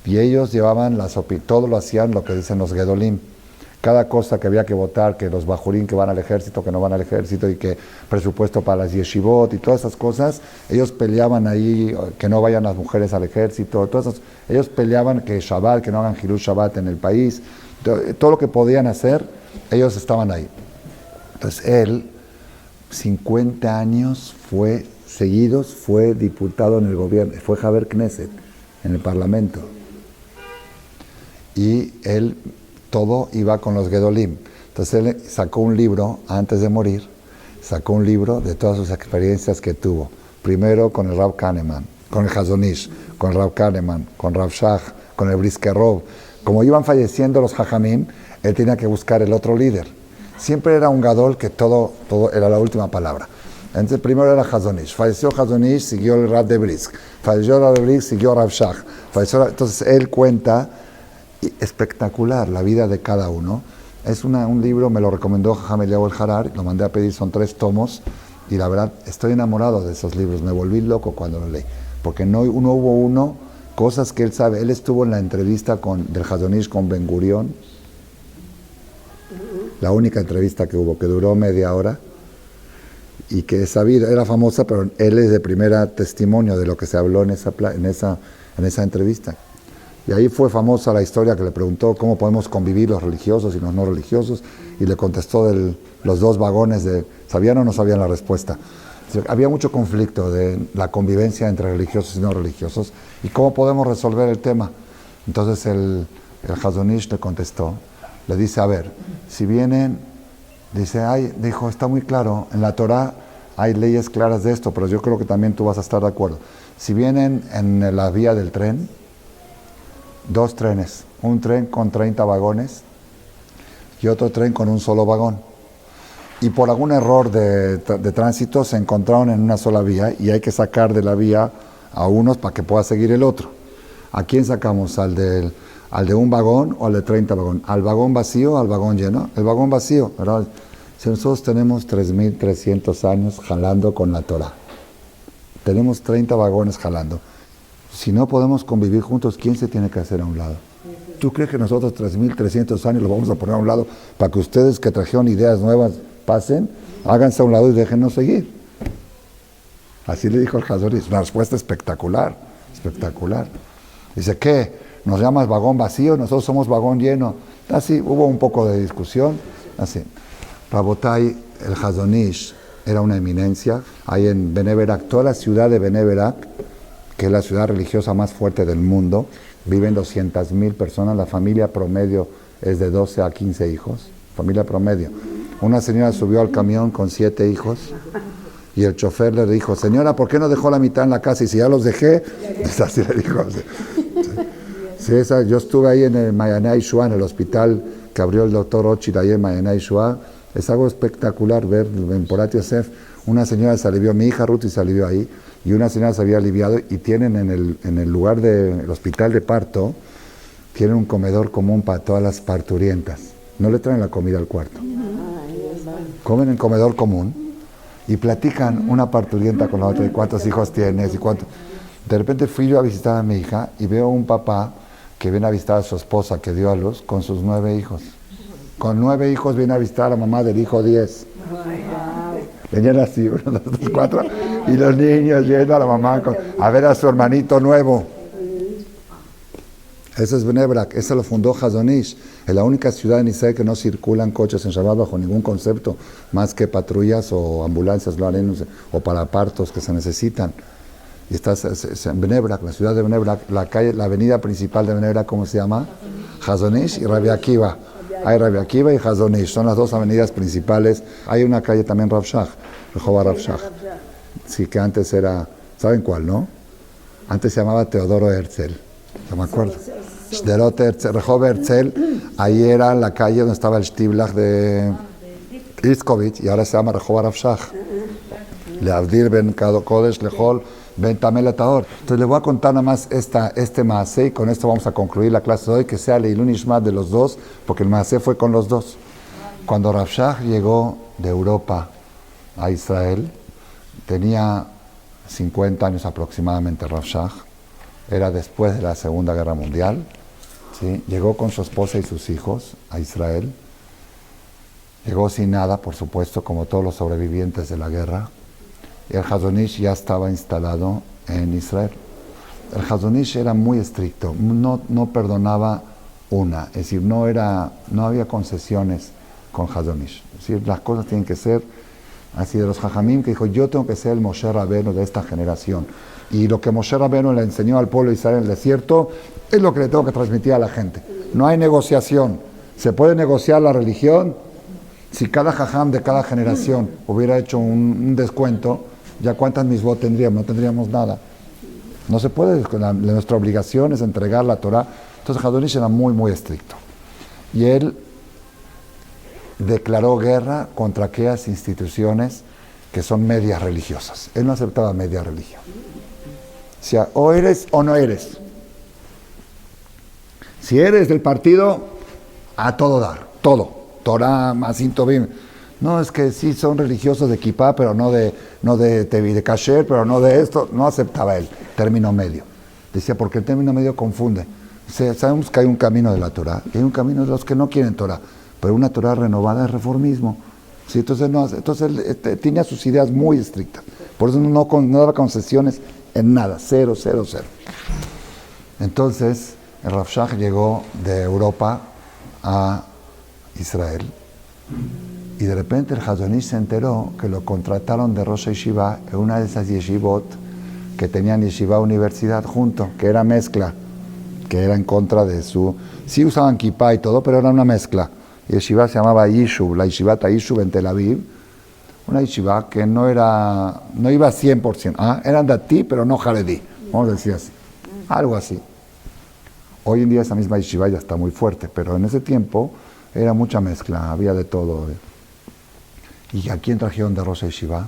Y ellos llevaban todo lo hacían lo que dicen los Gedolim. Cada cosa que había que votar, que los bajurín que van al ejército, que no van al ejército, y que presupuesto para las yeshivot y todas esas cosas, ellos peleaban ahí, que no vayan las mujeres al ejército, ellos peleaban que Shabbat, que no hagan Hirush Shabbat en el país, todo lo que podían hacer, ellos estaban ahí. Entonces él, 50 años seguidos, fue diputado en el gobierno, fue Haber Knesset, en el parlamento. Y él todo iba con los Gedolim. Entonces él sacó un libro, antes de morir, sacó un libro de todas sus experiencias que tuvo. Primero con el Rav Kahneman, con el Hazon Ish, con el Rav Kahneman, con Rav Shach, con el Brisker Rov. Como iban falleciendo los Jajamim, él tenía que buscar el otro líder. Siempre era un Gadol que todo era la última palabra. Entonces primero era Hazon Ish. Falleció Hazon Ish, siguió el Rav de Brisk. Falleció el Rav de Brisk, siguió Rav Shach. Entonces él cuenta espectacular la vida de cada uno. Es un libro, me lo recomendó Jajam Eliyahu El Harar, lo mandé a pedir, son 3 tomos, y la verdad estoy enamorado de esos libros, me volví loco cuando lo leí, porque no hubo uno, cosas que él sabe. Él estuvo en la entrevista del Hazon Ish con Ben Gurión, la única entrevista que hubo, que duró media hora, y que es sabido, era famosa, pero él es de primera testimonio de lo que se habló en esa entrevista. Y ahí fue famosa la historia que le preguntó cómo podemos convivir los religiosos y los no religiosos, y le contestó los 2 vagones de ¿sabían o no sabían la respuesta? Había mucho conflicto de la convivencia entre religiosos y no religiosos, y cómo podemos resolver el tema. Entonces el Hazon Ish le contestó, le dice, a ver, si vienen, dijo, está muy claro, en la Torah hay leyes claras de esto, pero yo creo que también tú vas a estar de acuerdo. Si vienen en la vía del tren, 2 trenes, un tren con 30 vagones y otro tren con un solo vagón, y por algún error de tránsito se encontraron en una sola vía y hay que sacar de la vía a unos para que pueda seguir el otro. ¿A quién sacamos? ¿Al de un vagón o al de 30 vagones? ¿Al vagón vacío o al vagón lleno? El vagón vacío, ¿verdad? Si nosotros tenemos 3.300 años jalando con la Torah, tenemos 30 vagones jalando. Si no podemos convivir juntos, ¿quién se tiene que hacer a un lado? ¿Tú crees que nosotros 3.300 años los vamos a poner a un lado para que ustedes que trajeron ideas nuevas pasen? Háganse a un lado y déjennos seguir. Así le dijo el Hazon Ish. Una respuesta espectacular, espectacular. Dice, ¿qué? ¿Nos llamas vagón vacío? Nosotros somos vagón lleno. Así, hubo un poco de discusión. Así. Rabotai, el Hazon Ish, era una eminencia. Ahí en Bnei Brak, toda la ciudad de Bnei Brak, que es la ciudad religiosa más fuerte del mundo, viven 200,000 personas, la familia promedio es de 12 a 15 hijos, familia promedio. Una señora subió al camión con 7 hijos y el chofer le dijo, señora, ¿por qué no dejó la mitad en la casa? Y si ya los dejé, así le dijo. Sí, yo estuve ahí en el Mayaná Yeshua, en el hospital que abrió el doctor Ochil ahí en Mayaná Yeshua. Es algo espectacular ver en Porat Yosef, una señora se alivió, mi hija Ruth se alivió ahí, y una señora se había aliviado, y tienen en el lugar del hospital de parto, tienen un comedor común para todas las parturientas. No le traen la comida al cuarto. Comen en comedor común y platican una parturienta con la otra de cuántos hijos tienes y cuánto. De repente fui yo a visitar a mi hija y veo un papá que viene a visitar a su esposa que dio a luz con sus 9 hijos. Con 9 hijos viene a visitar a la mamá del hijo 10. Venían así, 1, 2, 3, 4, y los niños yendo a la mamá a ver a su hermanito nuevo. Eso es Bnei Brak, eso lo fundó Hazon Ish. Es la única ciudad en Israel que no circulan coches en Shabbat bajo ningún concepto, más que patrullas o ambulancias, o para partos que se necesitan. Y está en Bnei Brak, la ciudad de Bnei Brak, la avenida principal de Bnei Brak, ¿cómo se llama? Hazon Ish y Rabbi Akiva. Hay Rabbi Akiva y Hazon Ish, son las dos avenidas principales. Hay una calle también Rav Shach, Rehov Rav Shach. Sí, que antes era, ¿saben cuál, no? Antes se llamaba Teodoro Herzl, no me acuerdo. Shderot Herzl, Rehov Herzl, ahí era la calle donde estaba el Shtiblach de Itzkovitz, y ahora se llama Rehov Rav Shach. Leavdir ben Kodesh Lehol ben Tamel Etaor. Entonces le voy a contar nada más este maaseh, y con esto vamos a concluir la clase de hoy, que sea Leilun Ishmat de los dos, porque el maaseh fue con los dos. Cuando Rav Shach llegó de Europa a Israel, tenía 50 años aproximadamente Rav Shach, era después de la Segunda Guerra Mundial, ¿sí? Llegó con su esposa y sus hijos a Israel, llegó sin nada, por supuesto, como todos los sobrevivientes de la guerra, y el Hazon Ish ya estaba instalado en Israel. El Hazon Ish era muy estricto, no perdonaba una, es decir, no había concesiones con Hazon Ish, es decir, las cosas tienen que ser así de los Jajamim, que dijo, yo tengo que ser el Moshe Rabbeinu de esta generación. Y lo que Moshe Rabbeinu le enseñó al pueblo de Israel en el desierto, es lo que le tengo que transmitir a la gente. No hay negociación. ¿Se puede negociar la religión? Si cada Jajam de cada generación hubiera hecho un descuento, ¿ya cuántas misbot tendríamos? No tendríamos nada. No se puede, nuestra obligación es entregar la Torah. Entonces Hazon Ish era muy, muy estricto. Y él declaró guerra contra aquellas instituciones que son medias religiosas. Él no aceptaba media religión. O sea, o eres o no eres. Si eres del partido, a todo dar, todo. Torah, Masin Tovim. No, es que sí son religiosos de kippah, pero no de kasher, pero no de esto. No aceptaba él, término medio. Decía, porque el término medio confunde. O sea, sabemos que hay un camino de la Torah y hay un camino de los que no quieren Torah. Pero una Torah renovada es reformismo. ¿Sí? Entonces él tenía sus ideas muy estrictas. Por eso no daba concesiones en nada, 0, 0, 0. Entonces, el Rav Shach llegó de Europa a Israel y de repente el Hazon Ish se enteró que lo contrataron de Rosh Yeshiva en una de esas yeshivot que tenían yeshiva universidad junto, que era mezcla, que era en contra de su... Sí usaban kippah y todo, pero era una mezcla. Yeshiva se llamaba Yishuv, la Yeshivat Yishuv en Tel Aviv, una yeshiva que no iba 100%, eran datí, pero no jaredí, vamos a decir así, algo así. Hoy en día esa misma yeshiva ya está muy fuerte, pero en ese tiempo era mucha mezcla, había de todo. ¿Y a quién trajeron de Rosh Yeshiva?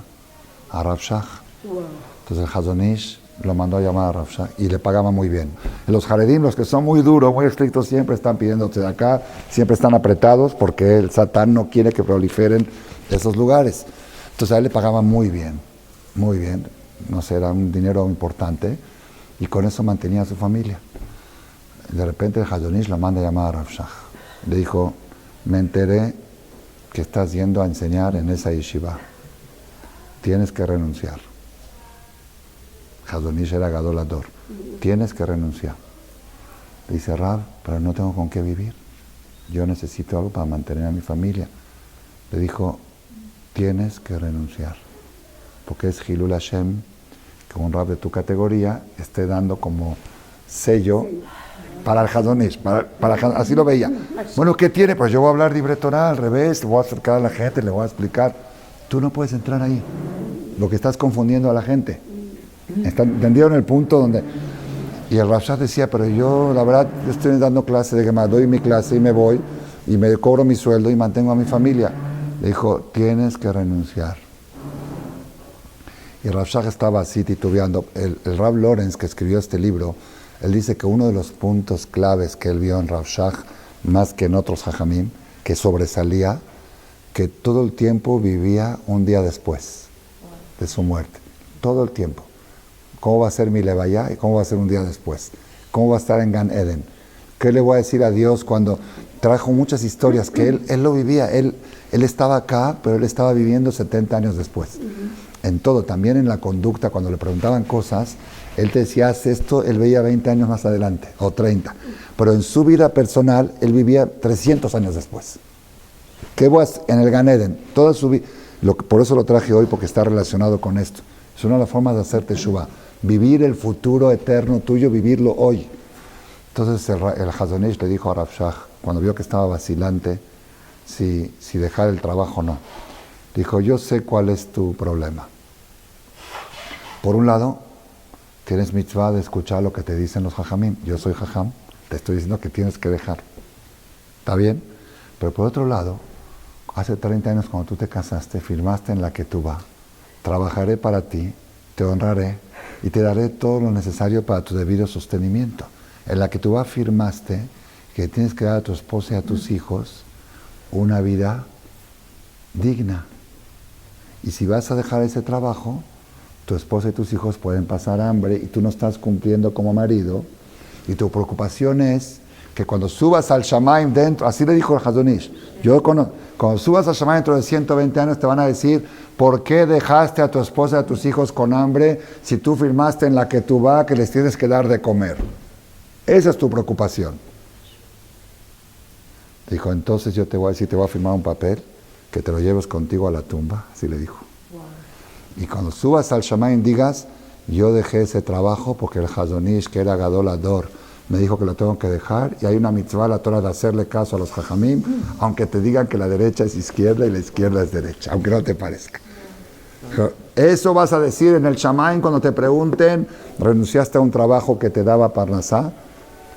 A Rav Shach. Entonces el Hazon Ish lo mandó a llamar a Rav Shach y le pagaba muy bien. Los jaredim, los que son muy duros, muy estrictos, siempre están pidiéndose de acá, siempre están apretados porque el Satán no quiere que proliferen esos lugares. Entonces a él le pagaban muy bien, no sé, era un dinero importante y con eso mantenía a su familia. De repente el Hazon Ish lo manda a llamar a Rav Shach. Le dijo, me enteré que estás yendo a enseñar en esa yeshiva, tienes que renunciar. Hazon Ish era gadolador, tienes que renunciar. Le dice, Rav, pero no tengo con qué vivir, yo necesito algo para mantener a mi familia. Le dijo, tienes que renunciar, porque es Hilul Hashem que un Rav de tu categoría esté dando como sello para el Hazon Ish, así lo veía. Bueno, ¿qué tiene? Pues yo voy a hablar libre Torah al revés, le voy a acercar a la gente, le voy a explicar. Tú no puedes entrar ahí, lo que estás confundiendo a la gente. ¿Entendieron el punto donde...? Y el Rav Shach decía, pero yo, la verdad, yo estoy dando clase de Gemara, doy mi clase y me voy, y me cobro mi sueldo y mantengo a mi familia. Le dijo, tienes que renunciar. Y el Rav Shach estaba así titubeando. El Rav Lorenz, que escribió este libro, él dice que uno de los puntos claves que él vio en Rav Shach, más que en otros Jajamim, que sobresalía, que todo el tiempo vivía un día después de su muerte. Todo el tiempo. ¿Cómo va a ser mi levaya y cómo va a ser un día después? ¿Cómo va a estar en Gan Eden? ¿Qué le voy a decir a Dios cuando trajo muchas historias que él lo vivía? Él estaba acá, pero él estaba viviendo 70 años después. En todo, también en la conducta, cuando le preguntaban cosas, él te decía, haz esto, él veía 20 años más adelante, o 30. Pero en su vida personal, él vivía 300 años después. ¿Qué voy a hacer? En el Gan Eden, toda su vida, por eso lo traje hoy, porque está relacionado con esto. Es una de las formas de hacer Teshuvah. Vivir el futuro eterno tuyo, vivirlo hoy. Entonces el Hazon Ish le dijo a Rav Shach, cuando vio que estaba vacilante, si dejar el trabajo o no. Dijo, yo sé cuál es tu problema. Por un lado, tienes mitzvah de escuchar lo que te dicen los jajamim. Yo soy jajam, te estoy diciendo que tienes que dejar. ¿Está bien? Pero por otro lado, hace 30 años cuando tú te casaste, firmaste en la Ketubá. Trabajaré para ti, te honraré y te daré todo lo necesario para tu debido sostenimiento. En la Ketubá firmaste que tienes que dar a tu esposa y a tus hijos una vida digna. Y si vas a dejar ese trabajo, tu esposa y tus hijos pueden pasar hambre y tú no estás cumpliendo como marido. Y tu preocupación es que cuando subas al Shamaim dentro, así le dijo el Hazon Ish, cuando subas al Shamaim dentro de 120 años te van a decir, ¿por qué dejaste a tu esposa y a tus hijos con hambre si tú firmaste en la Ketubá que les tienes que dar de comer? Esa es tu preocupación. Dijo, entonces yo te voy a decir, te voy a firmar un papel que te lo lleves contigo a la tumba, así le dijo. Wow. Y cuando subas al Shamaim digas, yo dejé ese trabajo porque el Hazon Ish, que era Gadol Ador, me dijo que lo tengo que dejar, y hay una mitzvah, la Torah, de hacerle caso a los jajamim, aunque te digan que la derecha es izquierda y la izquierda es derecha, aunque no te parezca. Eso vas a decir en el Shamaim cuando te pregunten, renunciaste a un trabajo que te daba Parnasá,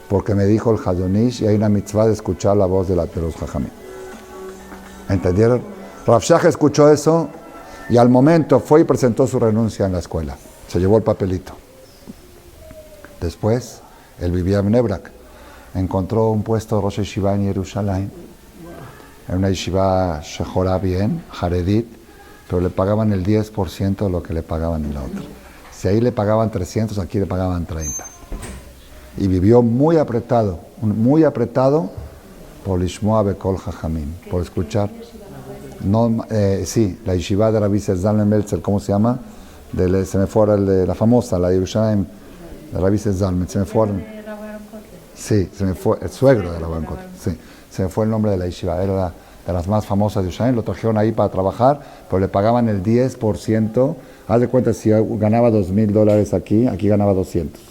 porque me dijo el Hazon Ish, y hay una mitzvah de escuchar la voz de los jajamim. ¿Entendieron? Rav Shach escuchó eso, y al momento fue y presentó su renuncia en la escuela. Se llevó el papelito. Después, él vivía en Bnei Brak. Encontró un puesto de Rosh Yeshiva en Jerusalén. En una yeshiva shejorá bien, Haredit, pero le pagaban el 10% de lo que le pagaban en la otra. Si ahí le pagaban 300, aquí le pagaban 30. Y vivió muy apretado por Lishmoa Bekol Jajamim, por escuchar. No, sí, la yeshiva de Rabbi Zalman Meltzer, ¿cómo se llama? Se me fue el de la famosa, la de Jerusalén, de Rabbi Zalman, se me fue. Sí, se me fue, el suegro de Rabbi Kotel, sí, se me fue el nombre de la yeshiva, era de las más famosas de Jerusalén, lo trajeron ahí para trabajar, pero le pagaban el 10%, haz de cuenta, si ganaba $2,000 aquí ganaba 200.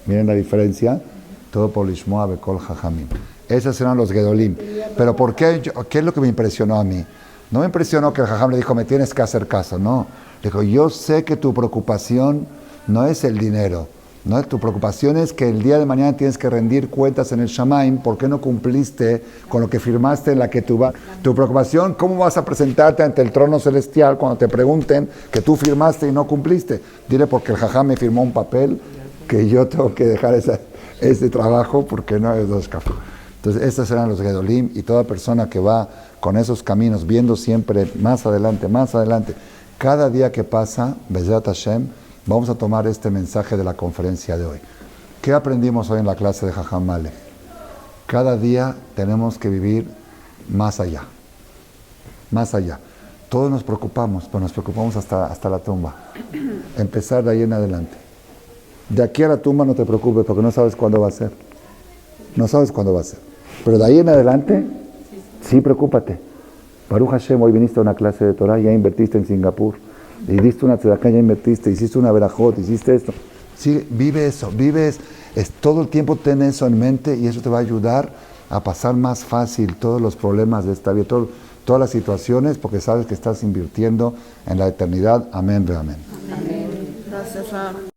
Miren la diferencia, todo por Lishmoa Bekol Jajamim. Esos eran los Gedolim. Pero ¿por qué? ¿Qué es lo que me impresionó a mí? No me impresionó que el Jajam le dijo, me tienes que hacer caso, no. Le dijo, yo sé que tu preocupación no es el dinero, ¿no? Tu preocupación es que el día de mañana tienes que rendir cuentas en el Shamaim, ¿por qué no cumpliste con lo que firmaste en la Ketubá? Tu preocupación, ¿cómo vas a presentarte ante el trono celestial cuando te pregunten que tú firmaste y no cumpliste? Dile, porque el Jajam me firmó un papel que yo tengo que dejar ese trabajo porque no es dos cafés. Entonces, estos eran los Gedolim, y toda persona que va con esos caminos, viendo siempre más adelante, cada día que pasa, Bezrat Hashem, vamos a tomar este mensaje de la conferencia de hoy. ¿Qué aprendimos hoy en la clase de Jajam Male? Cada día tenemos que vivir más allá. Más allá. Todos nos preocupamos, pero nos preocupamos hasta la tumba. Empezar de ahí en adelante. De aquí a la tumba no te preocupes, porque no sabes cuándo va a ser. No sabes cuándo va a ser. Pero de ahí en adelante, sí preocúpate. Baruch Hashem, hoy viniste a una clase de Torah, ya invertiste en Singapur, y diste una tzedakah, ya invertiste, hiciste una verajot, hiciste esto. Sí, vive eso, todo el tiempo ten eso en mente, y eso te va a ayudar a pasar más fácil todos los problemas de esta vida, todas las situaciones, porque sabes que estás invirtiendo en la eternidad. Amén, ve amén. Amén. Gracias, Rab.